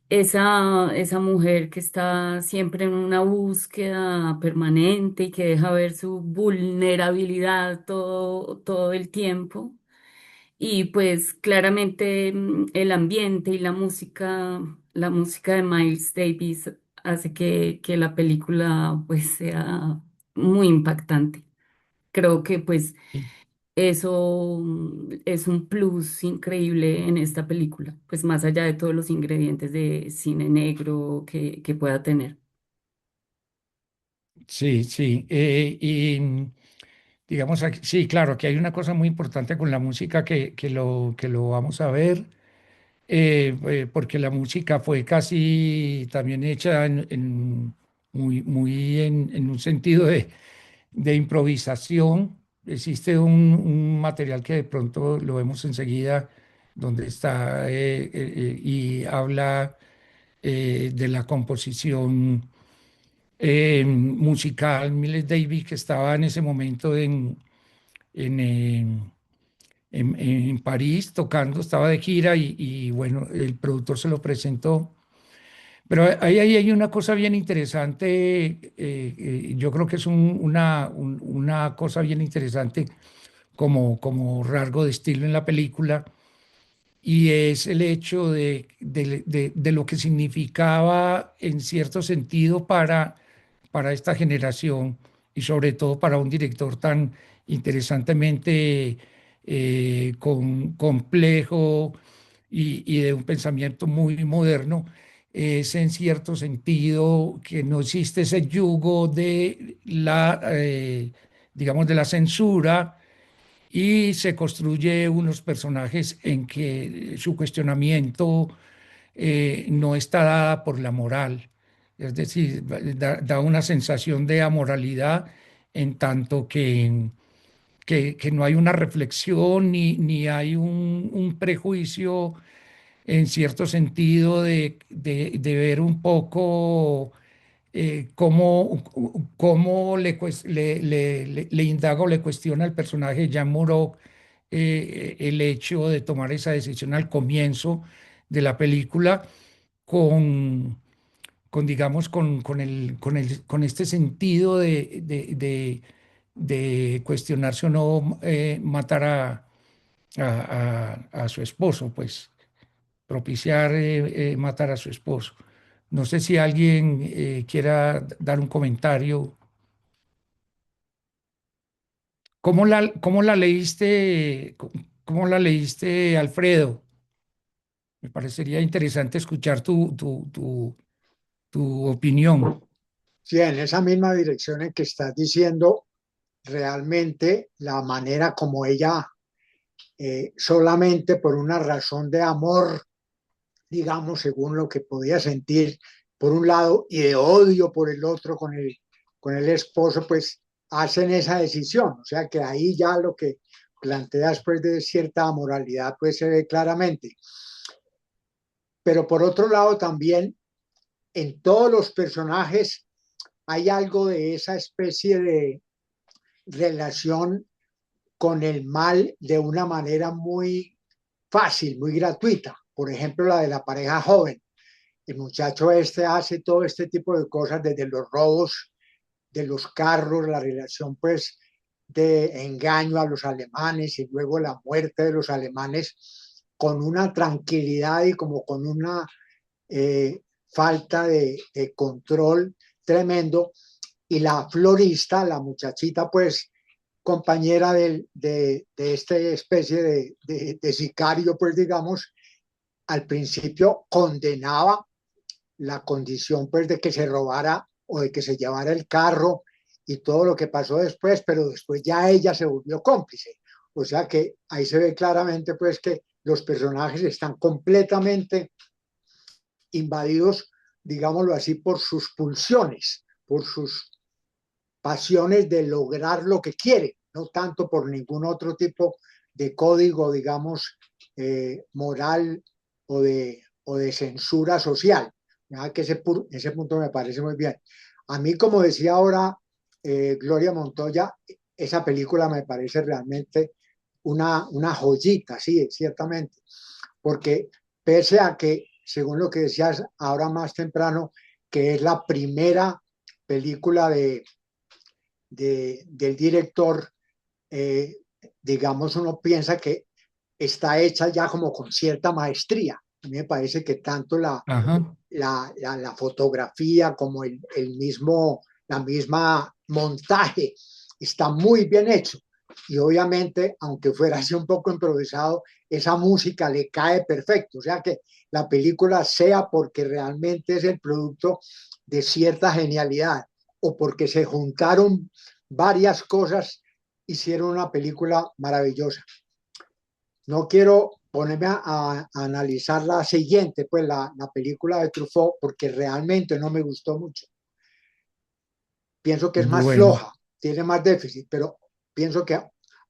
esa mujer que está siempre en una búsqueda permanente y que deja ver su vulnerabilidad todo el tiempo. Y pues claramente el ambiente y la música de Miles Davis hace que la película pues sea muy impactante. Creo que pues sí, eso es un plus increíble en esta película, pues más allá de todos los ingredientes de cine negro que pueda tener. sí, sí. Digamos, sí, claro, que hay una cosa muy importante con la música que lo vamos a ver, porque la música fue casi también hecha muy en un sentido de improvisación. Existe un material que de pronto lo vemos enseguida, donde está y habla de la composición musical. Miles Davis, que estaba en ese momento en, eh, en París tocando, estaba de gira y bueno, el productor se lo presentó. Pero ahí hay una cosa bien interesante, yo creo que es una cosa bien interesante como rasgo de estilo en la película, y es el hecho de lo que significaba en cierto sentido para esta generación y sobre todo para un director tan interesantemente complejo y de un pensamiento muy moderno. Es en cierto sentido que no existe ese yugo de digamos, de la censura, y se construye unos personajes en que su cuestionamiento no está dada por la moral. Es decir, da una sensación de amoralidad en tanto que no hay una reflexión ni hay un prejuicio en cierto sentido de ver un poco cómo le indaga o le cuestiona al personaje de Jean Moreau el hecho de tomar esa decisión al comienzo de la película con, digamos, con este sentido de cuestionarse o no matar a su esposo, pues propiciar matar a su esposo. No sé si alguien quiera dar un comentario. ¿Cómo la leíste? ¿Cómo la leíste, Alfredo? Me parecería interesante escuchar tu opinión. Sí, en esa misma dirección en que estás diciendo, realmente la manera como ella, solamente por una razón de amor, digamos, según lo que podía sentir por un lado y de odio por el otro con el esposo, pues hacen esa decisión. O sea que ahí ya lo que plantea después de cierta moralidad, pues se ve claramente. Pero por otro lado también en todos los personajes hay algo de esa especie de relación con el mal de una manera muy fácil, muy gratuita. Por ejemplo, la de la pareja joven. El muchacho este hace todo este tipo de cosas, desde los robos de los carros, la relación pues de engaño a los alemanes y luego la muerte de los alemanes con una tranquilidad y como con una falta de control tremendo. Y la florista, la muchachita, pues compañera de esta especie de sicario, pues digamos, al principio condenaba la condición pues de que se robara o de que se llevara el carro y todo lo que pasó después, pero después ya ella se volvió cómplice. O sea que ahí se ve claramente pues que los personajes están completamente invadidos, digámoslo así, por sus pulsiones, por sus pasiones de lograr lo que quiere, no tanto por ningún otro tipo de código, digamos, moral o de censura social. Ya que ese punto me parece muy bien. A mí, como decía ahora Gloria Montoya, esa película me parece realmente una joyita, sí, ciertamente, porque pese a que, según lo que decías ahora más temprano, que es la primera película del director, eh, digamos, uno piensa que está hecha ya como con cierta maestría. A mí me parece que tanto Ajá. la fotografía como la misma montaje está muy bien hecho. Y obviamente, aunque fuera así un poco improvisado, esa música le cae perfecto. O sea que la película, sea porque realmente es el producto de cierta genialidad o porque se juntaron varias cosas, hicieron una película maravillosa. No quiero ponerme a analizar la siguiente, pues la película de Truffaut, porque realmente no me gustó mucho. Pienso que es más Bueno, floja, tiene más déficit, pero pienso que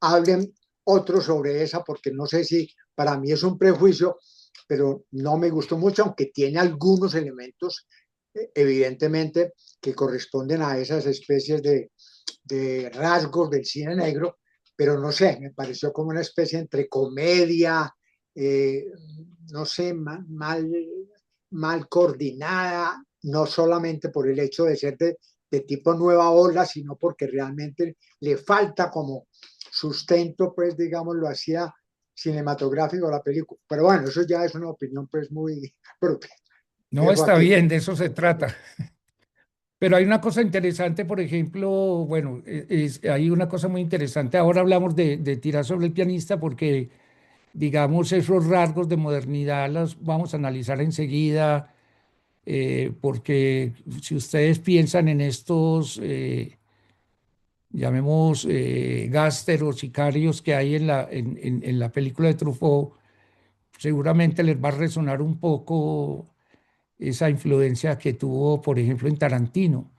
hablen otros sobre esa, porque no sé si para mí es un prejuicio, pero no me gustó mucho, aunque tiene algunos elementos, evidentemente, que corresponden a esas especies de rasgos del cine negro, pero no sé, me pareció como una especie entre comedia, eh, no sé, mal coordinada, no solamente por el hecho de ser de tipo nueva ola, sino porque realmente le falta como sustento, pues digámoslo así, cinematográfico a la película. Pero bueno, eso ya es una opinión pues muy propia. no Dejo está aquí. bien, de eso se trata. Pero hay una cosa interesante, por ejemplo, bueno, hay una cosa muy interesante. Ahora hablamos de tirar sobre el pianista porque, digamos, esos rasgos de modernidad los vamos a analizar enseguida, porque si ustedes piensan en estos, llamemos, gángster o sicarios que hay en la película de Truffaut, seguramente les va a resonar un poco esa influencia que tuvo, por ejemplo, en Tarantino,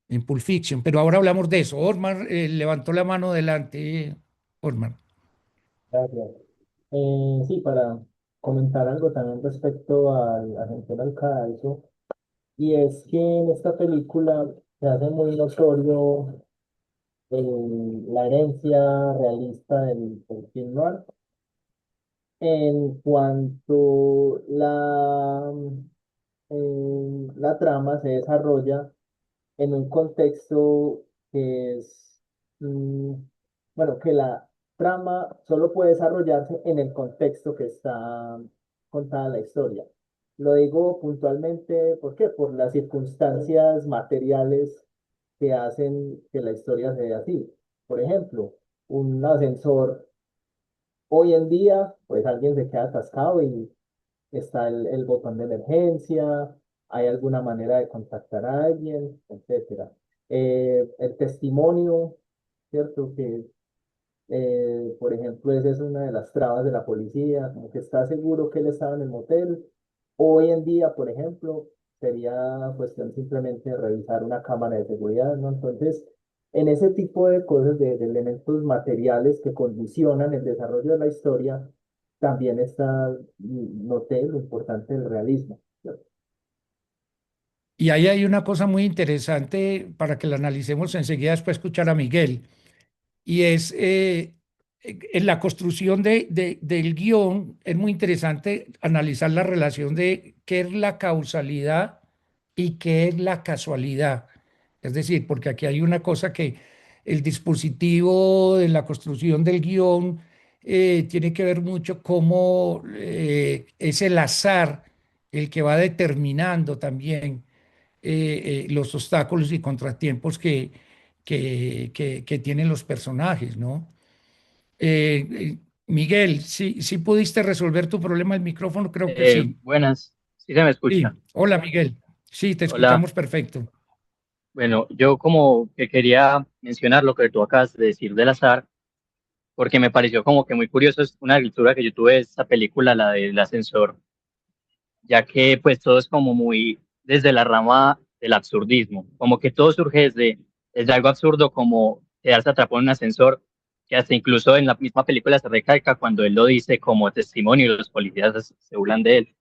en Pulp Fiction. Pero ahora hablamos de eso. Ormar levantó la mano delante. Ormar. Gracias. Sí, para comentar algo también respecto al agente Alcalzo, y es que en esta película se hace muy notorio la herencia realista del film noir en cuanto la trama se desarrolla en un contexto que es, mm, bueno, que la trama solo puede desarrollarse en el contexto que está contada la historia. Lo digo puntualmente, ¿por qué? Por las circunstancias materiales que hacen que la historia sea así. Por ejemplo, un ascensor. Hoy en día, pues alguien se queda atascado y está el botón de emergencia, hay alguna manera de contactar a alguien, etcétera. El testimonio, ¿cierto? Que, por ejemplo, esa es una de las trabas de la policía, como que está seguro que él estaba en el motel. Hoy en día, por ejemplo, sería cuestión simplemente de revisar una cámara de seguridad, ¿no? Entonces, en ese tipo de cosas, de elementos materiales que condicionan el desarrollo de la historia, también está, noté lo importante del realismo, ¿cierto? Y ahí hay una cosa muy interesante para que la analicemos enseguida después de escuchar a Miguel. Y es en la construcción del guión, es muy interesante analizar la relación de qué es la causalidad y qué es la casualidad. Es decir, porque aquí hay una cosa que el dispositivo de la construcción del guión tiene que ver mucho cómo es el azar el que va determinando también los obstáculos y contratiempos que tienen los personajes, ¿no? Miguel, ¿sí pudiste resolver tu problema del micrófono? Creo que sí. Buenas, sí se me escucha. Sí. Hola, Miguel. Sí, te Hola, escuchamos perfecto. bueno, yo como que quería mencionar lo que tú acabas de decir del azar, porque me pareció como que muy curioso, es una lectura que yo tuve de esta película, la del ascensor, ya que pues todo es como muy desde la rama del absurdismo, como que todo surge desde algo absurdo como quedarse atrapado en un ascensor, que hasta incluso en la misma película se recalca cuando él lo dice como testimonio y los policías se burlan de él.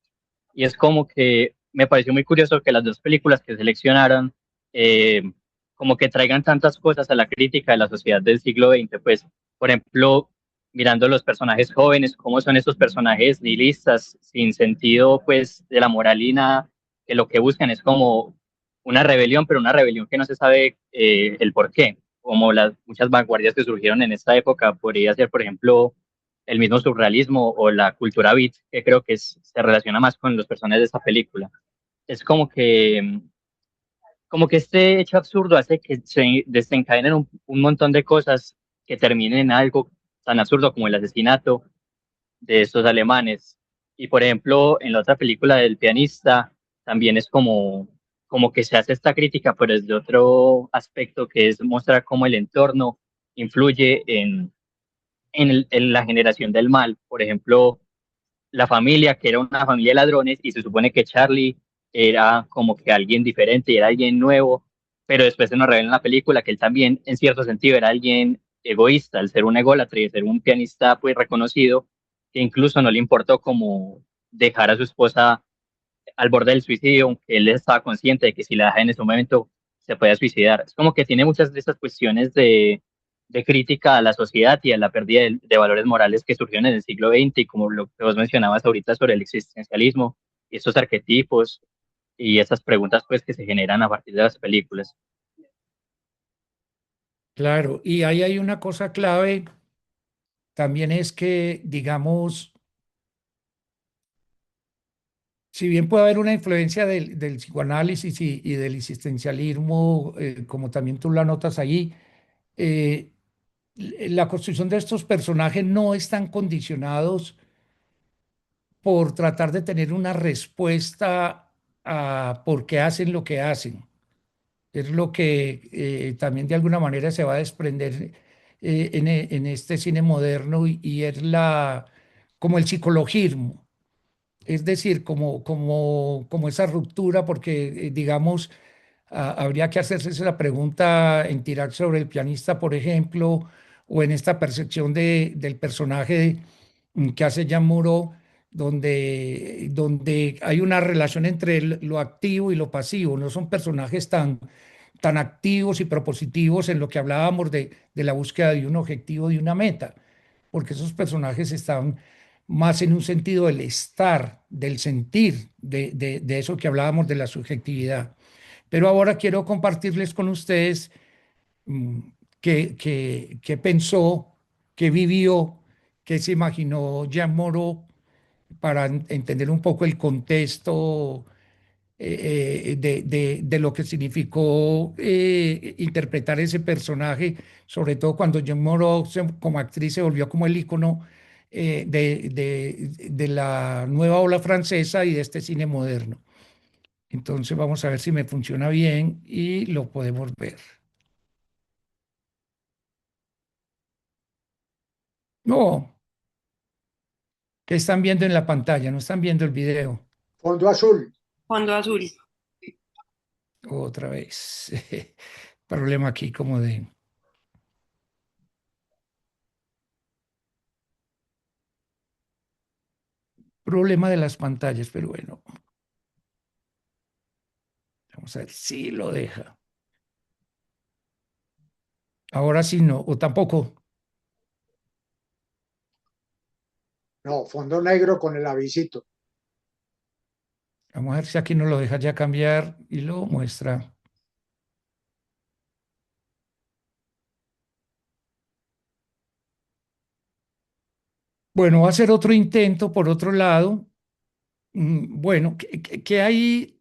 Y es como que me pareció muy curioso que las dos películas que seleccionaron, eh, como que traigan tantas cosas a la crítica de la sociedad del siglo XX, pues, por ejemplo, mirando los personajes jóvenes, cómo son esos personajes nihilistas, sin sentido, pues, de la moral y nada, que lo que buscan es como una rebelión, pero una rebelión que no se sabe el por qué, como las muchas vanguardias que surgieron en esta época, podría ser, por ejemplo, el mismo surrealismo o la cultura beat, que creo que se relaciona más con los personajes de esta película. Es como que este hecho absurdo hace que se desencadenen un montón de cosas que terminen en algo tan absurdo como el asesinato de estos alemanes. Y por ejemplo, en la otra película del pianista, también es como que se hace esta crítica, pero desde otro aspecto, que es mostrar cómo el entorno influye en la generación del mal. Por ejemplo, la familia, que era una familia de ladrones, y se supone que Charlie era como que alguien diferente, era alguien nuevo, pero después se nos revela en la película que él también, en cierto sentido, era alguien egoísta, al ser un ególatra y ser un pianista pues reconocido, que incluso no le importó como dejar a su esposa al borde del suicidio, aunque él estaba consciente de que si la deja en ese momento se podía suicidar. Es como que tiene muchas de estas cuestiones de crítica a la sociedad y a la pérdida de valores morales que surgieron en el siglo XX, y como lo que vos mencionabas ahorita sobre el existencialismo y estos arquetipos y esas preguntas pues que se generan a partir de las películas. Claro, y ahí hay una cosa clave, también es que, digamos, si bien puede haber una influencia del psicoanálisis y del existencialismo, como también tú lo anotas ahí, eh, la construcción de estos personajes no están condicionados por tratar de tener una respuesta a por qué hacen lo que hacen. Es lo que también de alguna manera se va a desprender en este cine moderno y es como el psicologismo. Es decir, como esa ruptura, porque digamos, habría que hacerse la pregunta en Tirar sobre el pianista, por ejemplo, o en esta percepción del personaje que hace Jean Moreau, donde hay una relación entre lo activo y lo pasivo. No son personajes tan activos y propositivos en lo que hablábamos de la búsqueda de un objetivo, de una meta, porque esos personajes están más en un sentido del estar, del sentir, de eso que hablábamos de la subjetividad. Pero ahora quiero compartirles con ustedes mm, qué pensó, qué vivió, qué se imaginó Jean Moreau para entender un poco el contexto de lo que significó interpretar ese personaje, sobre todo cuando Jean Moreau como actriz se volvió como el ícono de la nueva ola francesa y de este cine moderno. Entonces vamos a ver si me funciona bien y lo podemos ver. No, ¿qué están viendo en la pantalla? No están viendo el video. Fondo azul. Fondo azul. Otra vez. Problema aquí como de... Problema de las pantallas, pero bueno, vamos a ver si lo deja. Ahora sí no, o tampoco. No, fondo negro con el avisito. Vamos a ver si aquí no lo deja ya cambiar y lo muestra. Bueno, va a ser otro intento por otro lado. Bueno, que hay,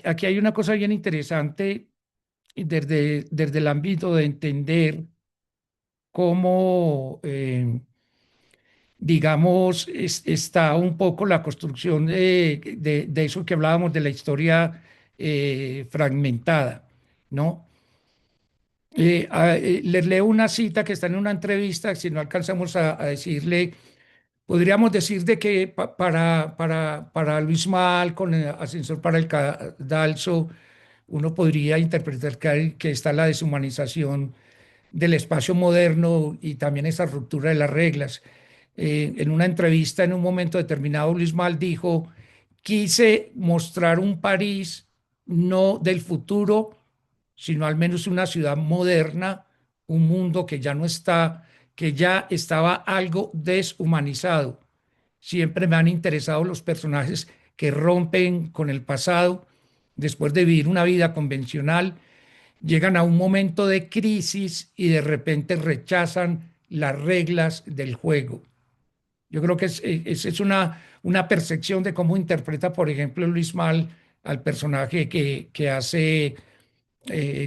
aquí hay una cosa bien interesante y desde el ámbito de entender cómo, digamos, está un poco la construcción de eso que hablábamos de la historia fragmentada, ¿no? Les leo una cita que está en una entrevista, si no alcanzamos a decirle, podríamos decir de que para Luis Mal, con el ascensor para el cadalso, uno podría interpretar que está la deshumanización del espacio moderno y también esa ruptura de las reglas. En una entrevista en un momento determinado, Luis Mal dijo, quise mostrar un París no del futuro, sino al menos una ciudad moderna, un mundo que ya no está, que ya estaba algo deshumanizado. Siempre me han interesado los personajes que rompen con el pasado después de vivir una vida convencional, llegan a un momento de crisis y de repente rechazan las reglas del juego. Yo creo que es una percepción de cómo interpreta, por ejemplo, Luis Mal al personaje que hace,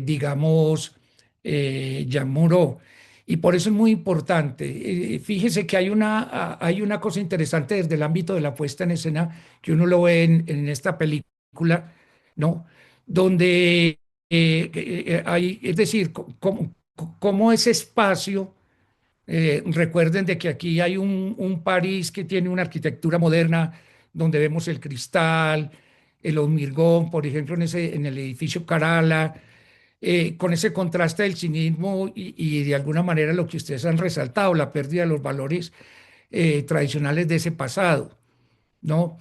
digamos, Jean Moreau. Y por eso es muy importante. Fíjese que hay una cosa interesante desde el ámbito de la puesta en escena que uno lo ve en esta película, ¿no? Donde hay, es decir, cómo ese espacio recuerden de que aquí hay un París que tiene una arquitectura moderna donde vemos el cristal, el hormigón, por ejemplo, en el edificio Carala, con ese contraste del cinismo y de alguna manera lo que ustedes han resaltado, la pérdida de los valores tradicionales de ese pasado, ¿no?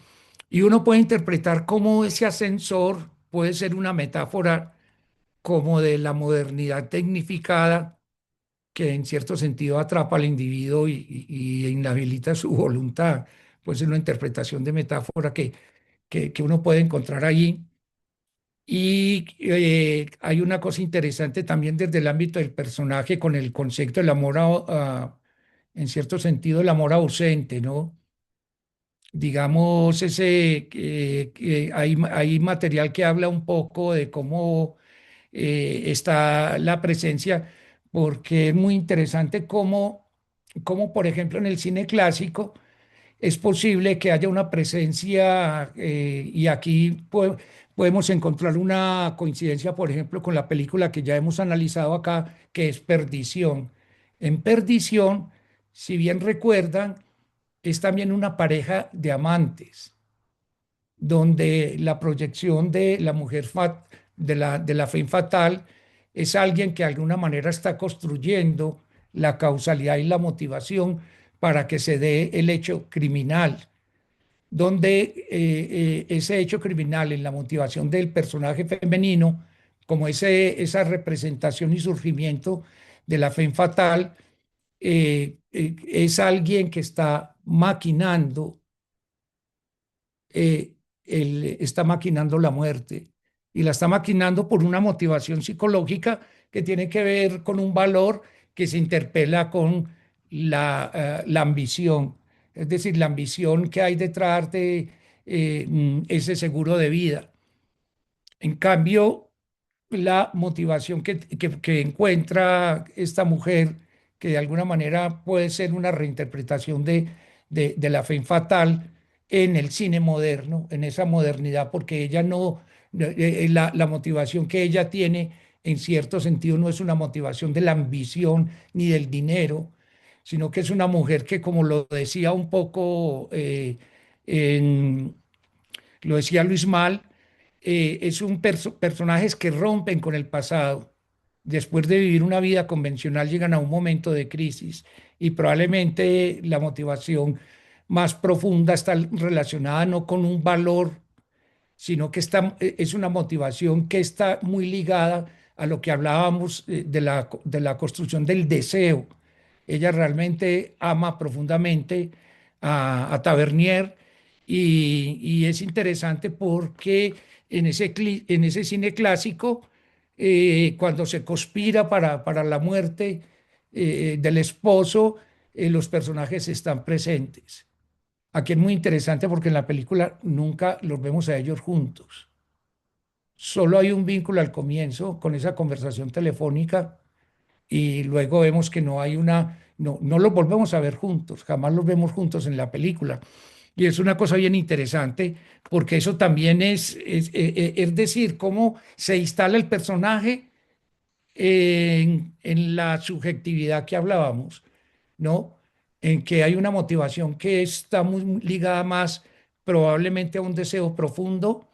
Y uno puede interpretar cómo ese ascensor puede ser una metáfora como de la modernidad tecnificada que en cierto sentido atrapa al individuo y inhabilita su voluntad. Pues es una interpretación de metáfora que uno puede encontrar allí. Y hay una cosa interesante también desde el ámbito del personaje con el concepto del amor, en cierto sentido, el amor ausente, ¿no? Digamos, que hay material que habla un poco de cómo está la presencia, porque es muy interesante cómo, por ejemplo, en el cine clásico es posible que haya una presencia, y aquí podemos encontrar una coincidencia, por ejemplo, con la película que ya hemos analizado acá, que es Perdición. En Perdición, si bien recuerdan, es también una pareja de amantes donde la proyección de la mujer de la femme fatal es alguien que de alguna manera está construyendo la causalidad y la motivación para que se dé el hecho criminal, donde ese hecho criminal en la motivación del personaje femenino, como esa representación y surgimiento de la femme fatal, es alguien que está maquinando él está maquinando la muerte y la está maquinando por una motivación psicológica que tiene que ver con un valor que se interpela con la ambición, es decir, la ambición que hay detrás de ese seguro de vida. En cambio, la motivación que encuentra esta mujer, que de alguna manera puede ser una reinterpretación de la fe fatal en el cine moderno, en esa modernidad, porque ella no, la motivación que ella tiene en cierto sentido no es una motivación de la ambición ni del dinero, sino que es una mujer que, como lo decía un poco, lo decía Luis Mal, es un personajes que rompen con el pasado. Después de vivir una vida convencional, llegan a un momento de crisis y probablemente la motivación más profunda está relacionada no con un valor, sino que es una motivación que está muy ligada a lo que hablábamos de la construcción del deseo. Ella realmente ama profundamente a Tavernier y es interesante porque en ese cine clásico, cuando se conspira para la muerte del esposo, los personajes están presentes. Aquí es muy interesante porque en la película nunca los vemos a ellos juntos. solo hay un vínculo al comienzo con esa conversación telefónica y luego vemos que no hay no los volvemos a ver juntos, jamás los vemos juntos en la película. Y es una cosa bien interesante porque eso también es decir, cómo se instala el personaje en la subjetividad que hablábamos, ¿no? En que hay una motivación que está muy ligada más probablemente a un deseo profundo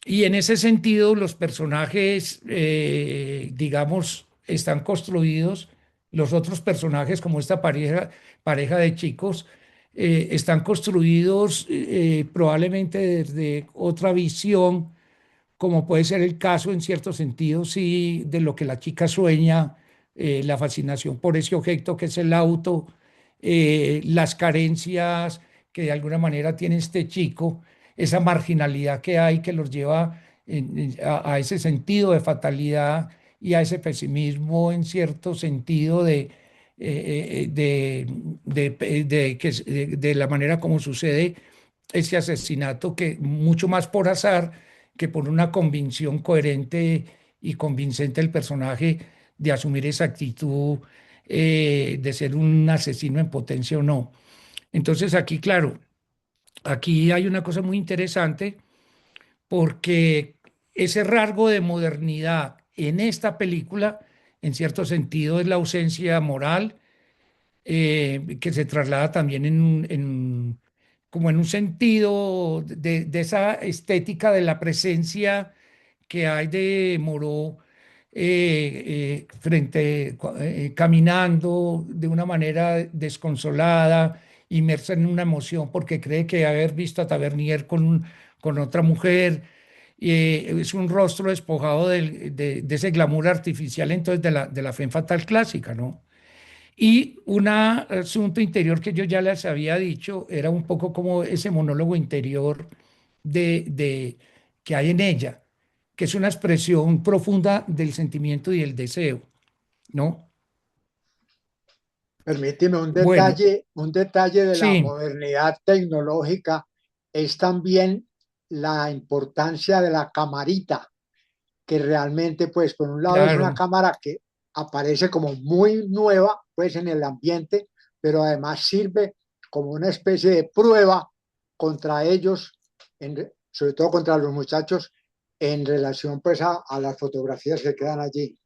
y en ese sentido, los personajes, digamos, están construidos, los otros personajes, como esta pareja de chicos, están construidos probablemente desde otra visión, como puede ser el caso en cierto sentido, sí, de lo que la chica sueña, la fascinación por ese objeto que es el auto, las carencias que de alguna manera tiene este chico, esa marginalidad que hay que los lleva a ese sentido de fatalidad y a ese pesimismo en cierto sentido de la manera como sucede ese asesinato, que mucho más por azar que por una convicción coherente y convincente del personaje de asumir esa actitud de ser un asesino en potencia o no. Entonces aquí, claro, aquí hay una cosa muy interesante porque ese rasgo de modernidad en esta película, en cierto sentido, es la ausencia moral que se traslada también como en un sentido de esa estética de la presencia que hay de Moreau caminando de una manera desconsolada, inmersa en una emoción porque cree que haber visto a Tavernier con otra mujer. Es un rostro despojado de ese glamour artificial entonces de la femme fatale clásica, ¿no? Y un asunto interior que yo ya les había dicho era un poco como ese monólogo interior que hay en ella, que es una expresión profunda del sentimiento y el deseo, ¿no? Permíteme Bueno, un detalle de la sí, modernidad tecnológica es también la importancia de la camarita, que realmente, pues, por un lado es una claro, cámara que aparece como muy nueva, pues, en el ambiente, pero además sirve como una especie de prueba contra ellos, sobre todo contra los muchachos, en relación, pues, a las fotografías que quedan allí.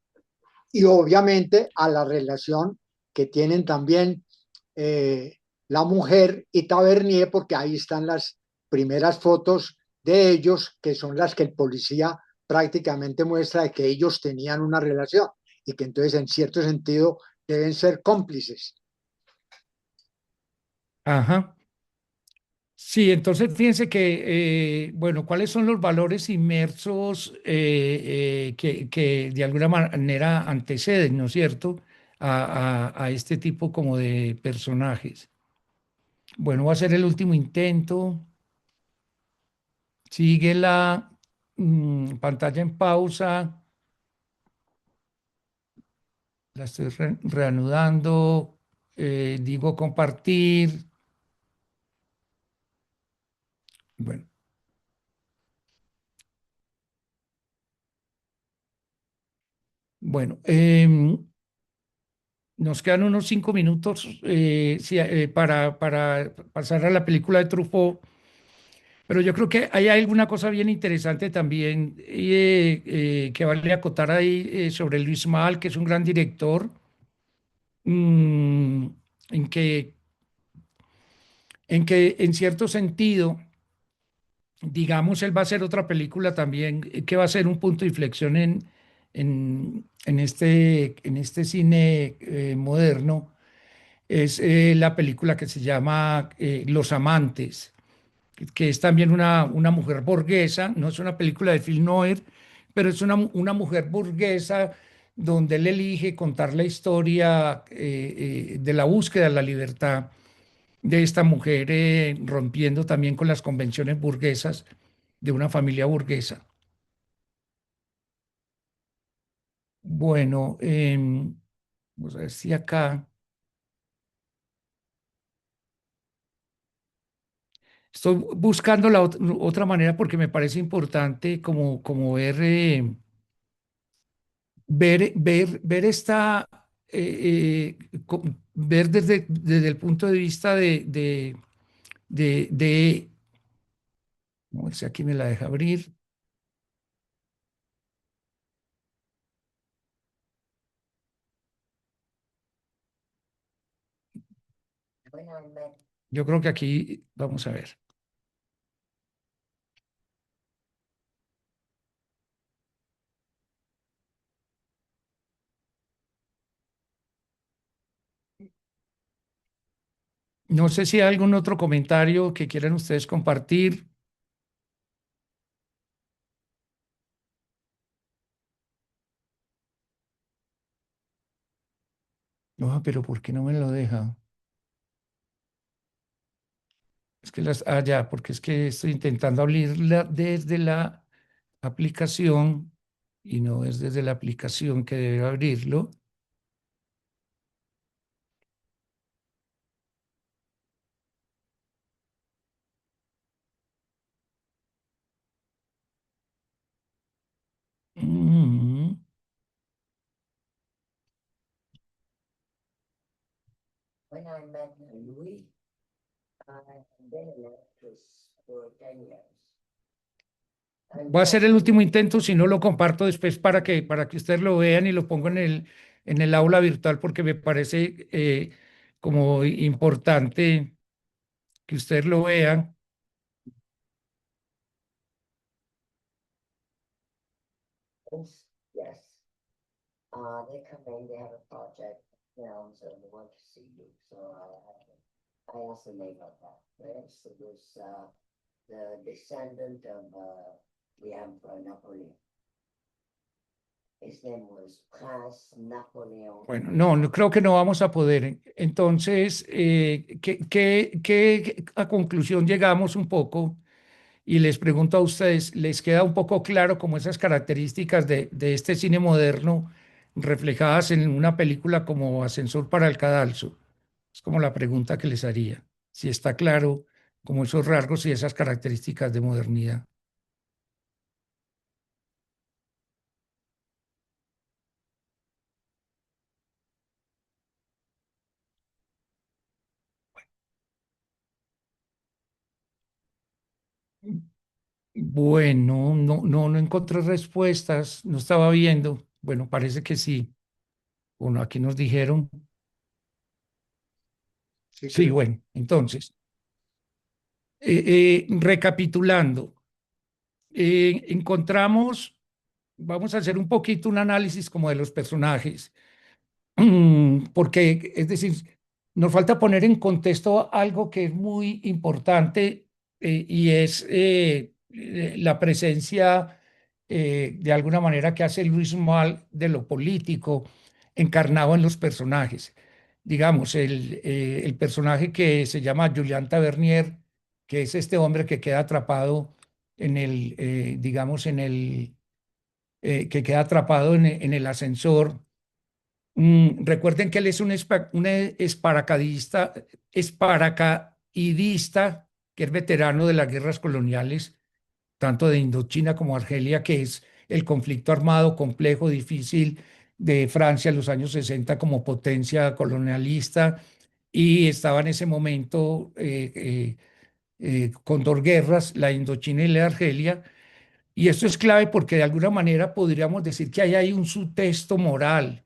Y obviamente a la relación que tienen también la mujer y Tavernier, porque ahí están las primeras fotos de ellos, que son las que el policía prácticamente muestra de que ellos tenían una relación y que entonces en cierto sentido deben ser cómplices. ajá. Sí, entonces fíjense que, bueno, ¿cuáles son los valores inmersos que de alguna manera anteceden, ¿no es cierto?, a este tipo como de personajes. Bueno, va a ser el último intento. Sigue la pantalla en pausa. La estoy reanudando. Digo compartir. Bueno, bueno. Nos quedan unos 5 minutos para pasar a la película de Truffaut, pero yo creo que hay alguna cosa bien interesante también que vale acotar ahí sobre Luis Mal, que es un gran director, mm, en que en cierto sentido, digamos, él va a hacer otra película también que va a ser un punto de inflexión en este cine moderno. Es la película que se llama Los Amantes, que es también una mujer burguesa, no es una película de film noir, pero es una mujer burguesa donde él elige contar la historia de la búsqueda de la libertad de esta mujer, rompiendo también con las convenciones burguesas de una familia burguesa. Bueno, vamos a ver si acá. Estoy buscando la otra manera porque me parece importante como ver, ver esta, ver desde el punto de vista de, a ver si aquí me la deja abrir. Yo creo que aquí, vamos a ver. No sé si hay algún otro comentario que quieran ustedes compartir. No, pero ¿por qué no me lo deja? Es que ya, porque es que estoy intentando abrirla desde la aplicación y no es desde la aplicación que debe abrirlo. Mm, Voy a hacer el último intento, si no lo comparto después para que ustedes lo vean y lo pongo en el aula virtual porque me parece como importante que ustedes lo vean. Bueno, no, creo que no vamos a poder. Entonces, a conclusión llegamos un poco? Y les pregunto a ustedes, ¿les queda un poco claro como esas características de este cine moderno reflejadas en una película como Ascensor para el Cadalso? Es como la pregunta que les haría. Si está claro como esos rasgos y esas características de modernidad. Bueno, no encontré respuestas, no estaba viendo. Bueno, parece que sí. Bueno, aquí nos dijeron. Sí, Sí, creo. bueno, entonces, recapitulando, encontramos, vamos a hacer un poquito un análisis como de los personajes. Porque, es decir, nos falta poner en contexto algo que es muy importante y es la presencia, de alguna manera, que hace Luis Mal de lo político encarnado en los personajes. Digamos, el personaje que se llama Julian Tavernier, que es este hombre que queda atrapado digamos, que queda atrapado en el ascensor. Recuerden que él es un esparacaidista, que es veterano de las guerras coloniales, tanto de Indochina como Argelia, que es el conflicto armado complejo, difícil de Francia en los años 60 como potencia colonialista, y estaba en ese momento con dos guerras, la Indochina y la Argelia. Y esto es clave porque de alguna manera podríamos decir que ahí hay un subtexto moral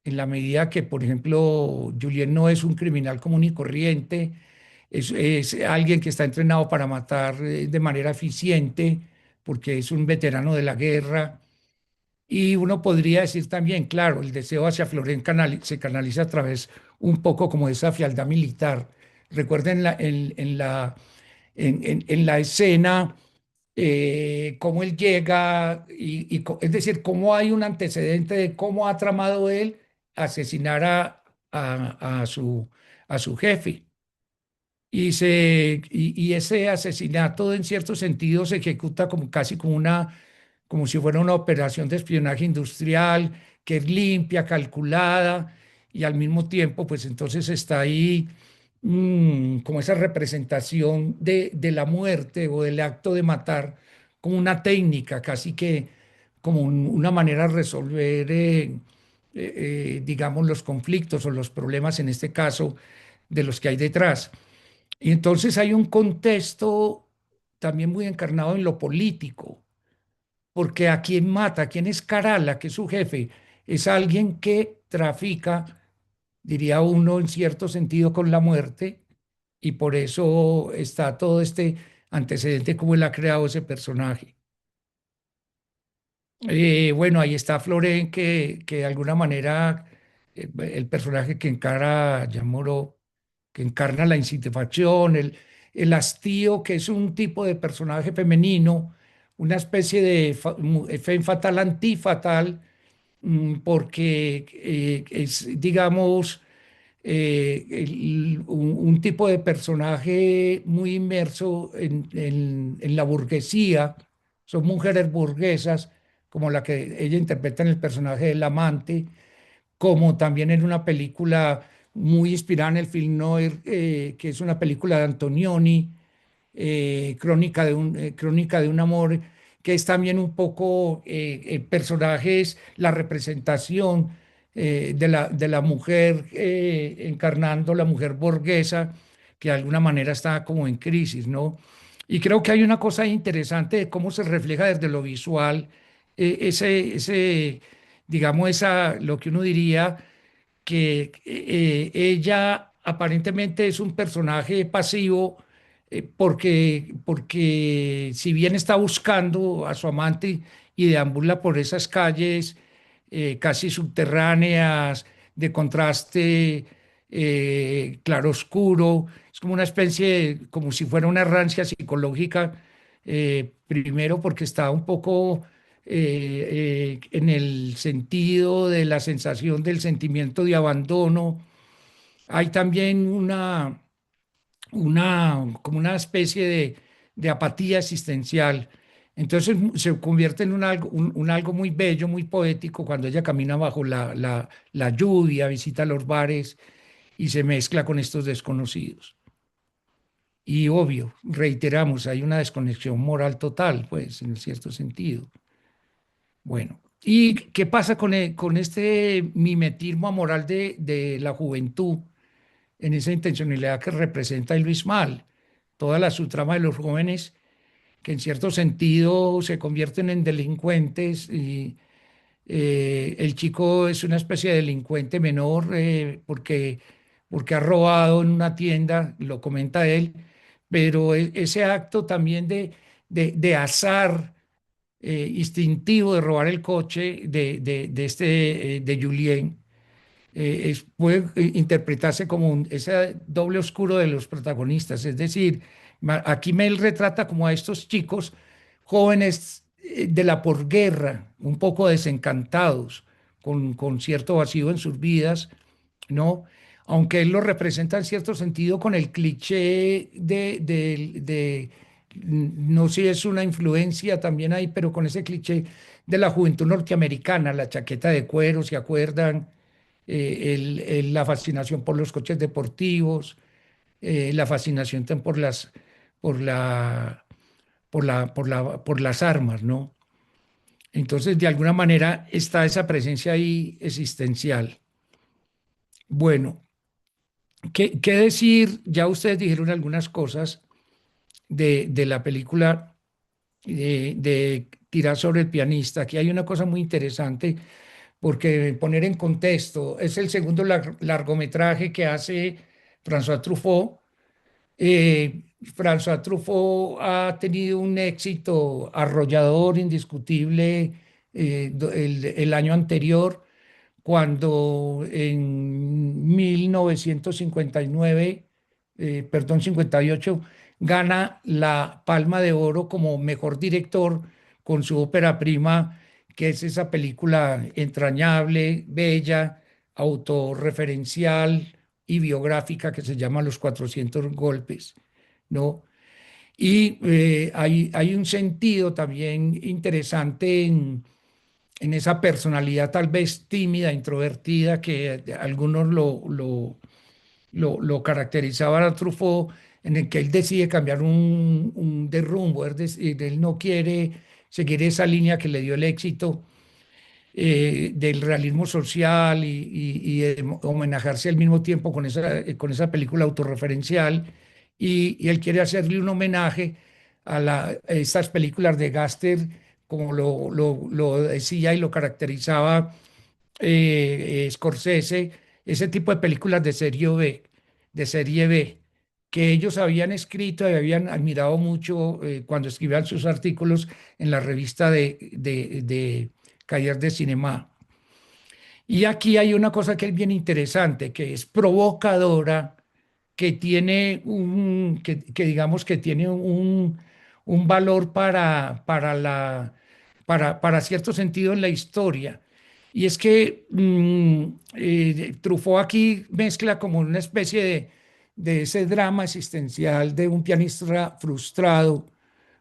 en la medida que, por ejemplo, Julien no es un criminal común y corriente, es alguien que está entrenado para matar de manera eficiente, porque es un veterano de la guerra. Y uno podría decir también, claro, el deseo hacia Florén se canaliza a través un poco como de esa frialdad militar. Recuerden en la escena cómo él llega, es decir, cómo hay un antecedente de cómo ha tramado él asesinar a su jefe. Y ese asesinato en cierto sentido se ejecuta como casi como si fuera una operación de espionaje industrial, que es limpia, calculada, y al mismo tiempo, pues entonces está ahí como esa representación de la muerte o del acto de matar como una técnica, casi que como una manera de resolver, digamos, los conflictos o los problemas, en este caso, de los que hay detrás. Y entonces hay un contexto también muy encarnado en lo político, porque a quien mata, a quien es Carala, que es su jefe, es alguien que trafica, diría uno en cierto sentido, con la muerte, y por eso está todo este antecedente, como él ha creado ese personaje. Bueno, ahí está Floren, que de alguna manera el personaje que encara Yamoro, que encarna la insatisfacción, el hastío, que es un tipo de personaje femenino, una especie de femme fatal antifatal, porque es, digamos, un tipo de personaje muy inmerso en la burguesía. Son mujeres burguesas, como la que ella interpreta en el personaje del amante, como también en una película muy inspirada en el film noir, que es una película de Antonioni, Crónica de un amor, que es también un poco personajes, la representación de la mujer, encarnando la mujer burguesa, que de alguna manera está como en crisis, ¿no? Y creo que hay una cosa interesante de cómo se refleja desde lo visual, digamos, lo que uno diría que ella aparentemente es un personaje pasivo, porque si bien está buscando a su amante y deambula por esas calles casi subterráneas, de contraste claroscuro, es como una especie, como si fuera una rancia psicológica, primero porque está un poco en el sentido de la sensación del sentimiento de abandono. Hay también como una especie de apatía existencial. Entonces se convierte en un algo muy bello, muy poético, cuando ella camina bajo la lluvia, visita los bares y se mezcla con estos desconocidos. Y obvio, reiteramos, hay una desconexión moral total, pues, en cierto sentido. Bueno, ¿y qué pasa con este mimetismo amoral de la juventud en esa intencionalidad que representa Luis Mal? Toda la subtrama de los jóvenes que en cierto sentido se convierten en delincuentes y el chico es una especie de delincuente menor, porque ha robado en una tienda, lo comenta él, pero ese acto también de azar instintivo de robar el coche de Julien, puede interpretarse como ese doble oscuro de los protagonistas. Es decir, aquí Mel retrata como a estos chicos jóvenes de la posguerra, un poco desencantados, con cierto vacío en sus vidas, ¿no? Aunque él lo representa en cierto sentido con el cliché no sé si es una influencia también ahí, pero con ese cliché de la juventud norteamericana, la chaqueta de cuero, ¿se acuerdan? La fascinación por los coches deportivos, la fascinación por la, por las armas, ¿no? Entonces, de alguna manera está esa presencia ahí existencial. Bueno, ¿qué decir? Ya ustedes dijeron algunas cosas de la película de Tirar sobre el pianista. Aquí hay una cosa muy interesante porque poner en contexto, es el segundo largometraje que hace François Truffaut. François Truffaut ha tenido un éxito arrollador, indiscutible, el año anterior, cuando en 1959, perdón, 58, gana la Palma de Oro como mejor director con su ópera prima, que es esa película entrañable, bella, autorreferencial y biográfica que se llama Los 400 golpes, ¿no? Y hay un sentido también interesante en esa personalidad tal vez tímida, introvertida, que algunos lo caracterizaba a Truffaut, en el que él decide cambiar un de rumbo, es decir, él no quiere seguir esa línea que le dio el éxito del realismo social y de homenajearse al mismo tiempo con esa película autorreferencial. Y él quiere hacerle un homenaje a estas películas de Gaster, como lo decía y lo caracterizaba Scorsese, ese tipo de películas de serie B, que ellos habían escrito y habían admirado mucho cuando escribían sus artículos en la revista de Cahiers de Cinema. Y aquí hay una cosa que es bien interesante, que es provocadora, que tiene que digamos que tiene un valor para cierto sentido en la historia. Y es que Truffaut aquí mezcla como una especie de ese drama existencial de un pianista frustrado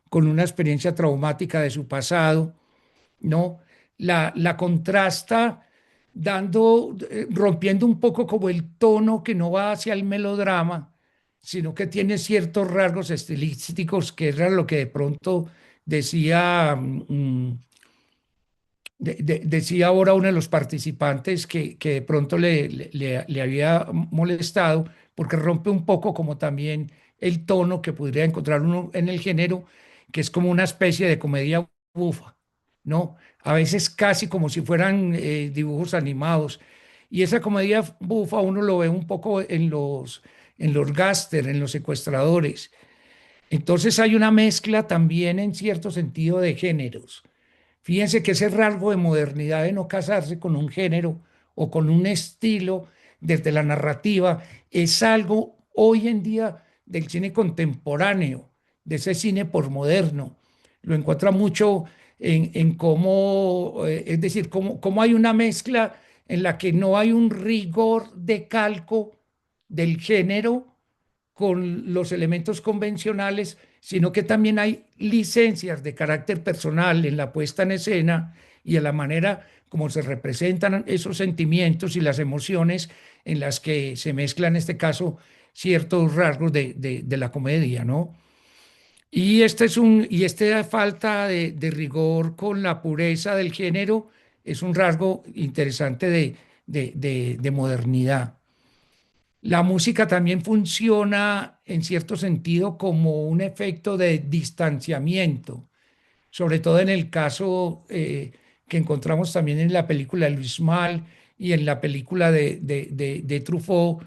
con una experiencia traumática de su pasado, ¿no? La contrasta rompiendo un poco como el tono que no va hacia el melodrama, sino que tiene ciertos rasgos estilísticos, que era lo que de pronto decía, decía ahora uno de los participantes que de pronto le había molestado, porque rompe un poco como también el tono que podría encontrar uno en el género, que es como una especie de comedia bufa, ¿no? A veces casi como si fueran dibujos animados. Y esa comedia bufa uno lo ve un poco en los gángsters, en los secuestradores. Entonces hay una mezcla también en cierto sentido de géneros. Fíjense que ese rasgo de modernidad de no casarse con un género o con un estilo desde la narrativa es algo hoy en día del cine contemporáneo, de ese cine posmoderno. Lo encuentra mucho en cómo, es decir, cómo hay una mezcla en la que no hay un rigor de calco del género con los elementos convencionales, sino que también hay licencias de carácter personal en la puesta en escena y en la manera como se representan esos sentimientos y las emociones en las que se mezclan, en este caso, ciertos rasgos de la comedia, ¿no? Y esta falta de rigor con la pureza del género es un rasgo interesante de modernidad. La música también funciona en cierto sentido como un efecto de distanciamiento, sobre todo en el caso que encontramos también en la película de Luis Mal y en la película de Truffaut,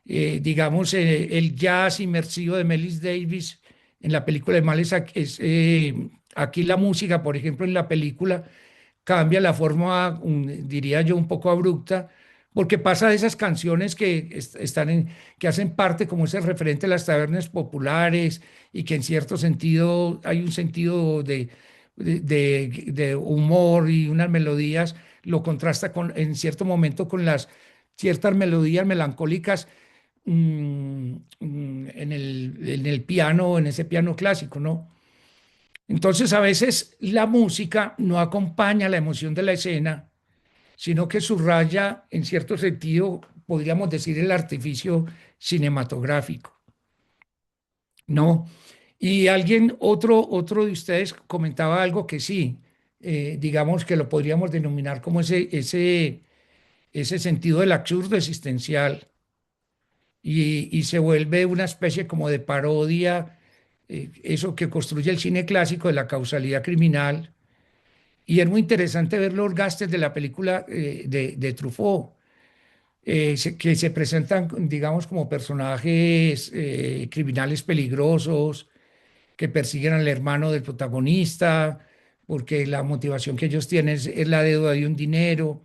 digamos, el jazz inmersivo de Miles Davis en la película de Mal aquí la música, por ejemplo, en la película cambia la forma, diría yo, un poco abrupta, porque pasa de esas canciones que hacen parte como ese referente a las tabernas populares y que en cierto sentido hay un sentido de humor y unas melodías, lo contrasta en cierto momento con las ciertas melodías melancólicas en el piano, en ese piano clásico, ¿no? Entonces, a veces la música no acompaña la emoción de la escena, sino que subraya, en cierto sentido, podríamos decir, el artificio cinematográfico, ¿no? Y otro de ustedes comentaba algo que sí, digamos que lo podríamos denominar como ese sentido del absurdo existencial y se vuelve una especie como de parodia, eso que construye el cine clásico de la causalidad criminal. Y es muy interesante ver los gastos de la película de Truffaut, que se presentan, digamos, como personajes criminales peligrosos que persiguen al hermano del protagonista, porque la motivación que ellos tienen es la deuda de un dinero,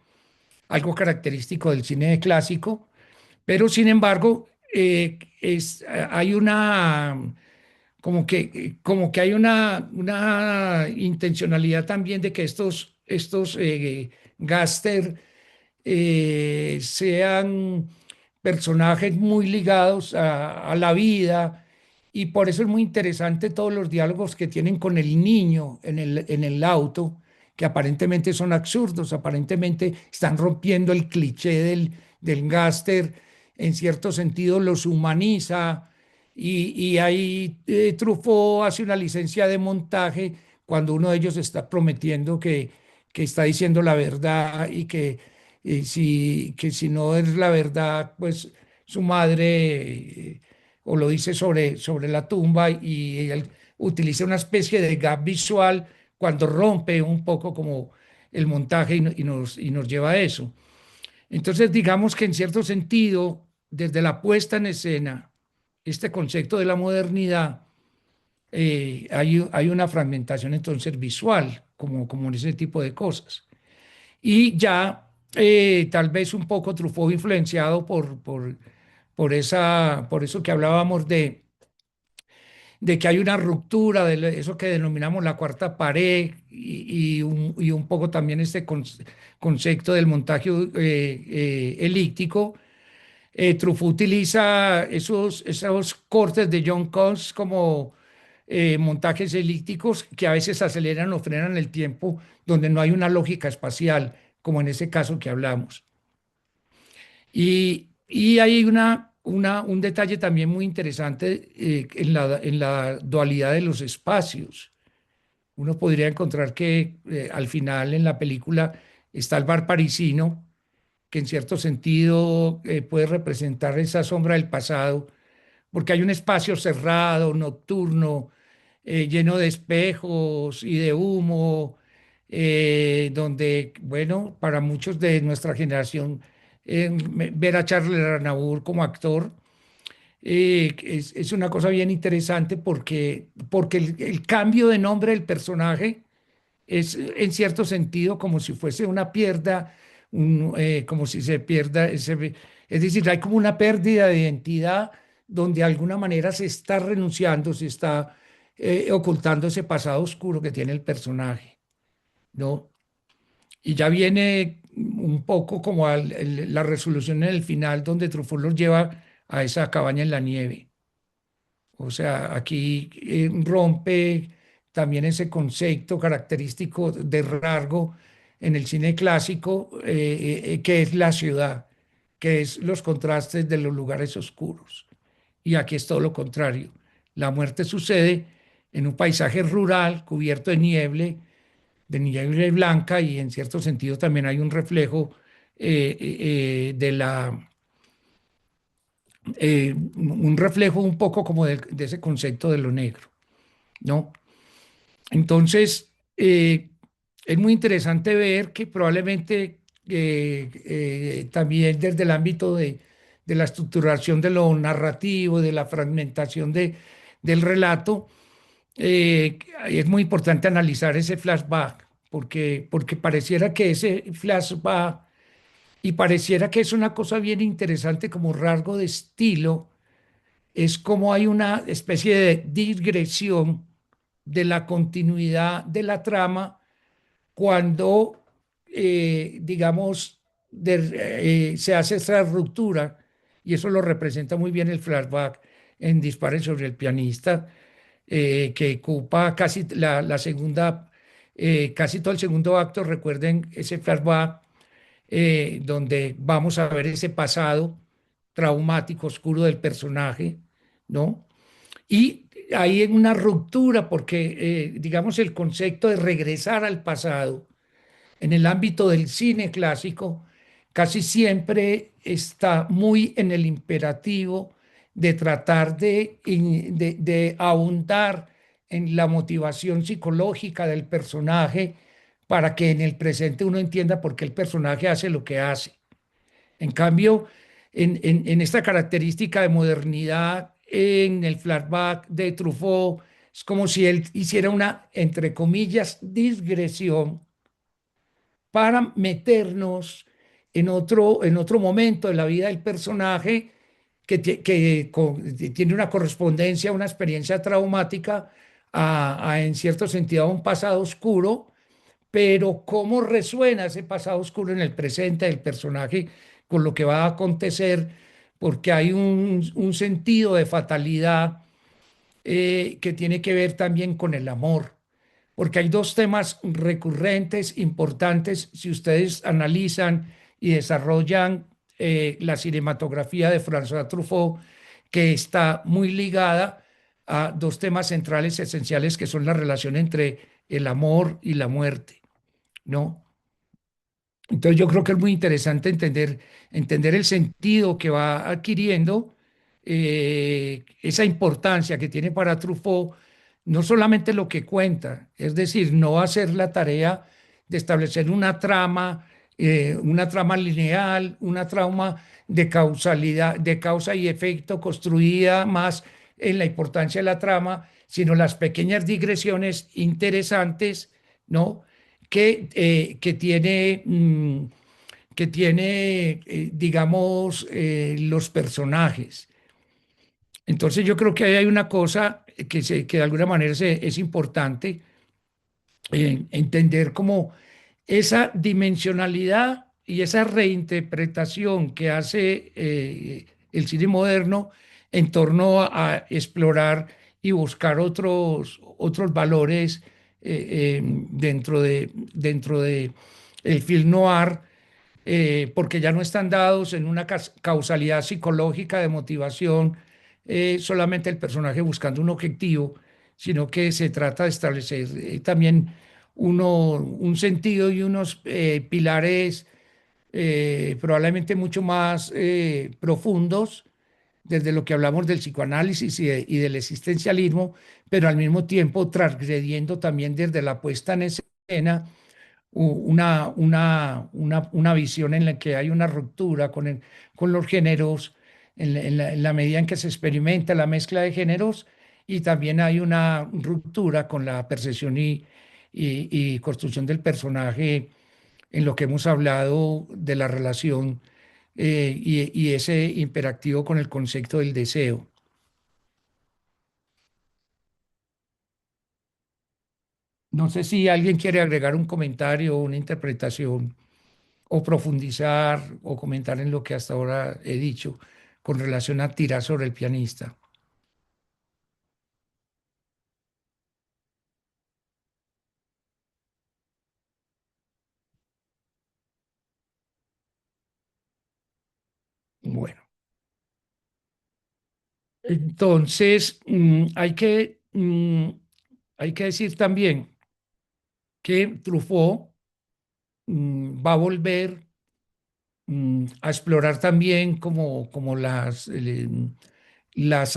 algo característico del cine clásico, pero sin embargo, hay como que hay una intencionalidad también de que estos gángster sean personajes muy ligados a la vida y por eso es muy interesante todos los diálogos que tienen con el niño en el auto, que aparentemente son absurdos, aparentemente están rompiendo el cliché del gángster en cierto sentido los humaniza y ahí Truffaut hace una licencia de montaje cuando uno de ellos está prometiendo que está diciendo la verdad y que si no es la verdad, pues su madre o lo dice sobre la tumba y él utiliza una especie de gap visual cuando rompe un poco como el montaje y nos lleva a eso. Entonces, digamos que en cierto sentido, desde la puesta en escena, este concepto de la modernidad, hay una fragmentación entonces visual, como en ese tipo de cosas. Y ya tal vez un poco Truffaut influenciado por eso que hablábamos de que hay una ruptura de eso que denominamos la cuarta pared y un poco también este concepto del montaje elíptico. Truffaut utiliza esos cortes de John Cos como montajes elípticos que a veces aceleran o frenan el tiempo donde no hay una lógica espacial, como en ese caso que hablamos. Y hay un detalle también muy interesante en la dualidad de los espacios. Uno podría encontrar que al final en la película está el bar parisino, que en cierto sentido puede representar esa sombra del pasado, porque hay un espacio cerrado, nocturno, lleno de espejos y de humo, donde, bueno, para muchos de nuestra generación, ver a Charles Aznavour como actor es una cosa bien interesante porque el cambio de nombre del personaje es en cierto sentido como si fuese una pierda, como si se pierda, es decir, hay como una pérdida de identidad donde de alguna manera se está renunciando, se está ocultando ese pasado oscuro que tiene el personaje, ¿no? Y ya viene un poco como la resolución en el final donde Truffaut los lleva a esa cabaña en la nieve. O sea, aquí rompe también ese concepto característico de rasgo en el cine clásico, que es la ciudad, que es los contrastes de los lugares oscuros. Y aquí es todo lo contrario. La muerte sucede en un paisaje rural cubierto de nieve blanca, y en cierto sentido también hay un reflejo un reflejo un poco como de ese concepto de lo negro, ¿no? Entonces, es muy interesante ver que probablemente también desde el ámbito de la estructuración de lo narrativo, de la fragmentación del relato, es muy importante analizar ese flashback, porque pareciera que ese flashback y pareciera que es una cosa bien interesante como rasgo de estilo, es como hay una especie de digresión de la continuidad de la trama cuando, digamos, se hace esa ruptura, y eso lo representa muy bien el flashback en Disparen sobre el pianista, que ocupa casi la segunda, casi todo el segundo acto. Recuerden ese flashback donde vamos a ver ese pasado traumático, oscuro del personaje, ¿no? Y hay una ruptura porque, digamos, el concepto de regresar al pasado en el ámbito del cine clásico casi siempre está muy en el imperativo de tratar de ahondar en la motivación psicológica del personaje para que en el presente uno entienda por qué el personaje hace lo que hace. En cambio, en esta característica de modernidad, en el flashback de Truffaut, es como si él hiciera una, entre comillas, digresión para meternos en otro momento de la vida del personaje que tiene una correspondencia, una experiencia traumática, en cierto sentido, a un pasado oscuro, pero cómo resuena ese pasado oscuro en el presente del personaje con lo que va a acontecer, porque hay un sentido de fatalidad que tiene que ver también con el amor, porque hay dos temas recurrentes, importantes, si ustedes analizan y desarrollan la cinematografía de François Truffaut, que está muy ligada a dos temas centrales esenciales que son la relación entre el amor y la muerte, ¿no? Entonces yo creo que es muy interesante entender el sentido que va adquiriendo, esa importancia que tiene para Truffaut, no solamente lo que cuenta, es decir, no va a ser la tarea de establecer una trama lineal, una trama de causalidad, de causa y efecto construida más en la importancia de la trama, sino las pequeñas digresiones interesantes, ¿no? Que tiene, digamos, los personajes. Entonces yo creo que ahí hay una cosa que de alguna manera es importante, entender como esa dimensionalidad y esa reinterpretación que hace el cine moderno en torno a explorar y buscar otros valores dentro de el film noir, porque ya no están dados en una causalidad psicológica de motivación, solamente el personaje buscando un objetivo, sino que se trata de establecer también un sentido y unos pilares probablemente mucho más profundos desde lo que hablamos del psicoanálisis y del existencialismo, pero al mismo tiempo transgrediendo también desde la puesta en escena una visión en la que hay una ruptura con los géneros, en la medida en que se experimenta la mezcla de géneros, y también hay una ruptura con la percepción y construcción del personaje en lo que hemos hablado de la relación, y ese imperativo con el concepto del deseo. No sé si alguien quiere agregar un comentario, una interpretación, o profundizar o comentar en lo que hasta ahora he dicho con relación a tirar sobre el pianista. Bueno, entonces hay que decir también que Truffaut va a volver a explorar también como las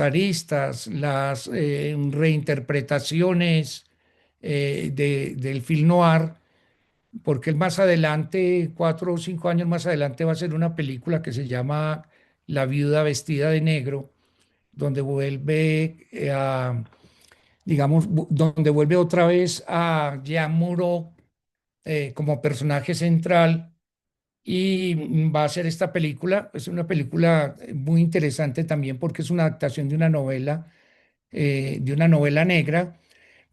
aristas, las reinterpretaciones del film noir, porque él más adelante, 4 o 5 años más adelante, va a hacer una película que se llama La viuda vestida de negro, donde vuelve digamos, donde vuelve otra vez a Jean Moreau como personaje central, y va a hacer esta película. Es una película muy interesante también porque es una adaptación de una novela negra,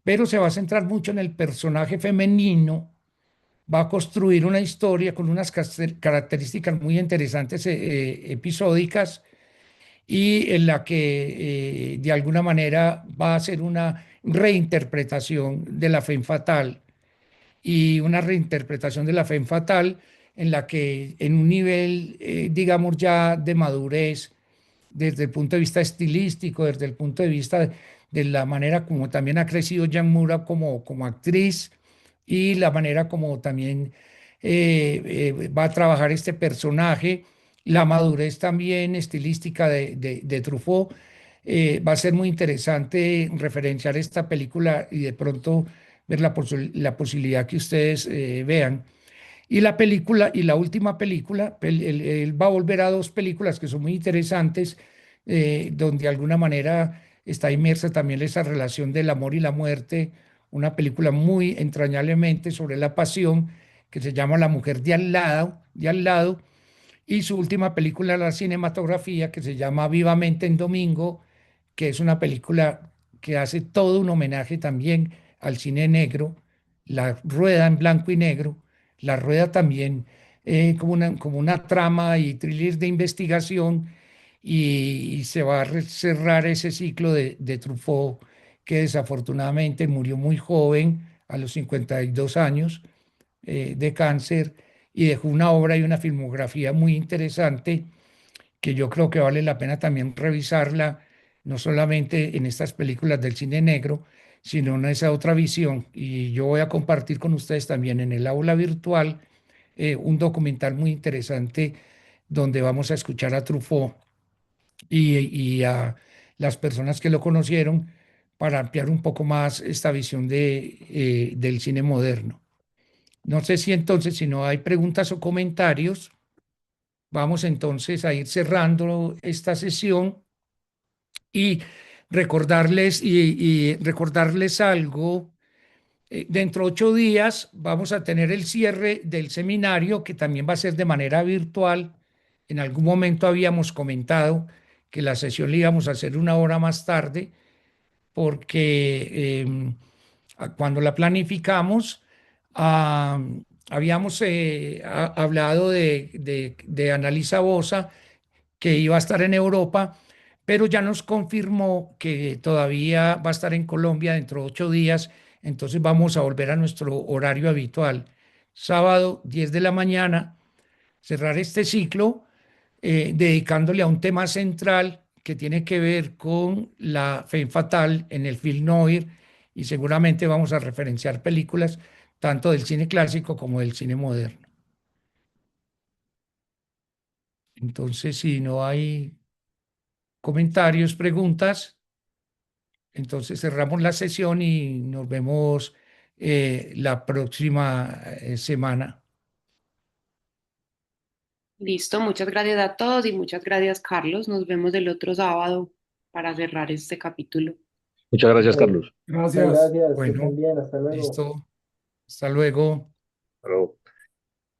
pero se va a centrar mucho en el personaje femenino. Va a construir una historia con unas características muy interesantes, episódicas, y en la que de alguna manera va a ser una reinterpretación de la Femme Fatale, y una reinterpretación de la Femme Fatale en la que en un nivel, digamos, ya de madurez, desde el punto de vista estilístico, desde el punto de vista de la manera como también ha crecido Jan Mura como actriz, y la manera como también va a trabajar este personaje, la madurez también estilística de Truffaut. Va a ser muy interesante referenciar esta película y de pronto ver la posibilidad que ustedes vean. Y la película, y la última película, él va a volver a dos películas que son muy interesantes, donde de alguna manera está inmersa también esa relación del amor y la muerte, una película muy entrañablemente sobre la pasión, que se llama La mujer de al lado, y su última película, la cinematografía, que se llama Vivamente en Domingo, que es una película que hace todo un homenaje también al cine negro, la rueda en blanco y negro, la rueda también como una trama y thriller de investigación, y se va a cerrar ese ciclo de Truffaut, que desafortunadamente murió muy joven, a los 52 años, de cáncer, y dejó una obra y una filmografía muy interesante que yo creo que vale la pena también revisarla, no solamente en estas películas del cine negro, sino en esa otra visión. Y yo voy a compartir con ustedes también en el aula virtual un documental muy interesante donde vamos a escuchar a Truffaut y a las personas que lo conocieron para ampliar un poco más esta visión del cine moderno. No sé si entonces, si no hay preguntas o comentarios, vamos entonces a ir cerrando esta sesión y y recordarles algo. Dentro de 8 días vamos a tener el cierre del seminario, que también va a ser de manera virtual. En algún momento habíamos comentado que la sesión la íbamos a hacer una hora más tarde, porque cuando la planificamos, ah, habíamos hablado de Annalisa Bosa, que iba a estar en Europa, pero ya nos confirmó que todavía va a estar en Colombia dentro de 8 días, entonces vamos a volver a nuestro horario habitual. Sábado, 10 de la mañana, cerrar este ciclo dedicándole a un tema central que tiene que ver con la fe fatal en el film noir y seguramente vamos a referenciar películas tanto del cine clásico como del cine moderno. Entonces, si no hay comentarios, preguntas, entonces cerramos la sesión y nos vemos la próxima semana. Listo, muchas gracias a todos y muchas gracias, Carlos. Nos vemos el otro sábado para cerrar este capítulo. Muchas gracias, Súper. Carlos. Muchas Gracias. gracias, que estén Bueno, bien, hasta luego. listo. Hasta luego. Hasta luego.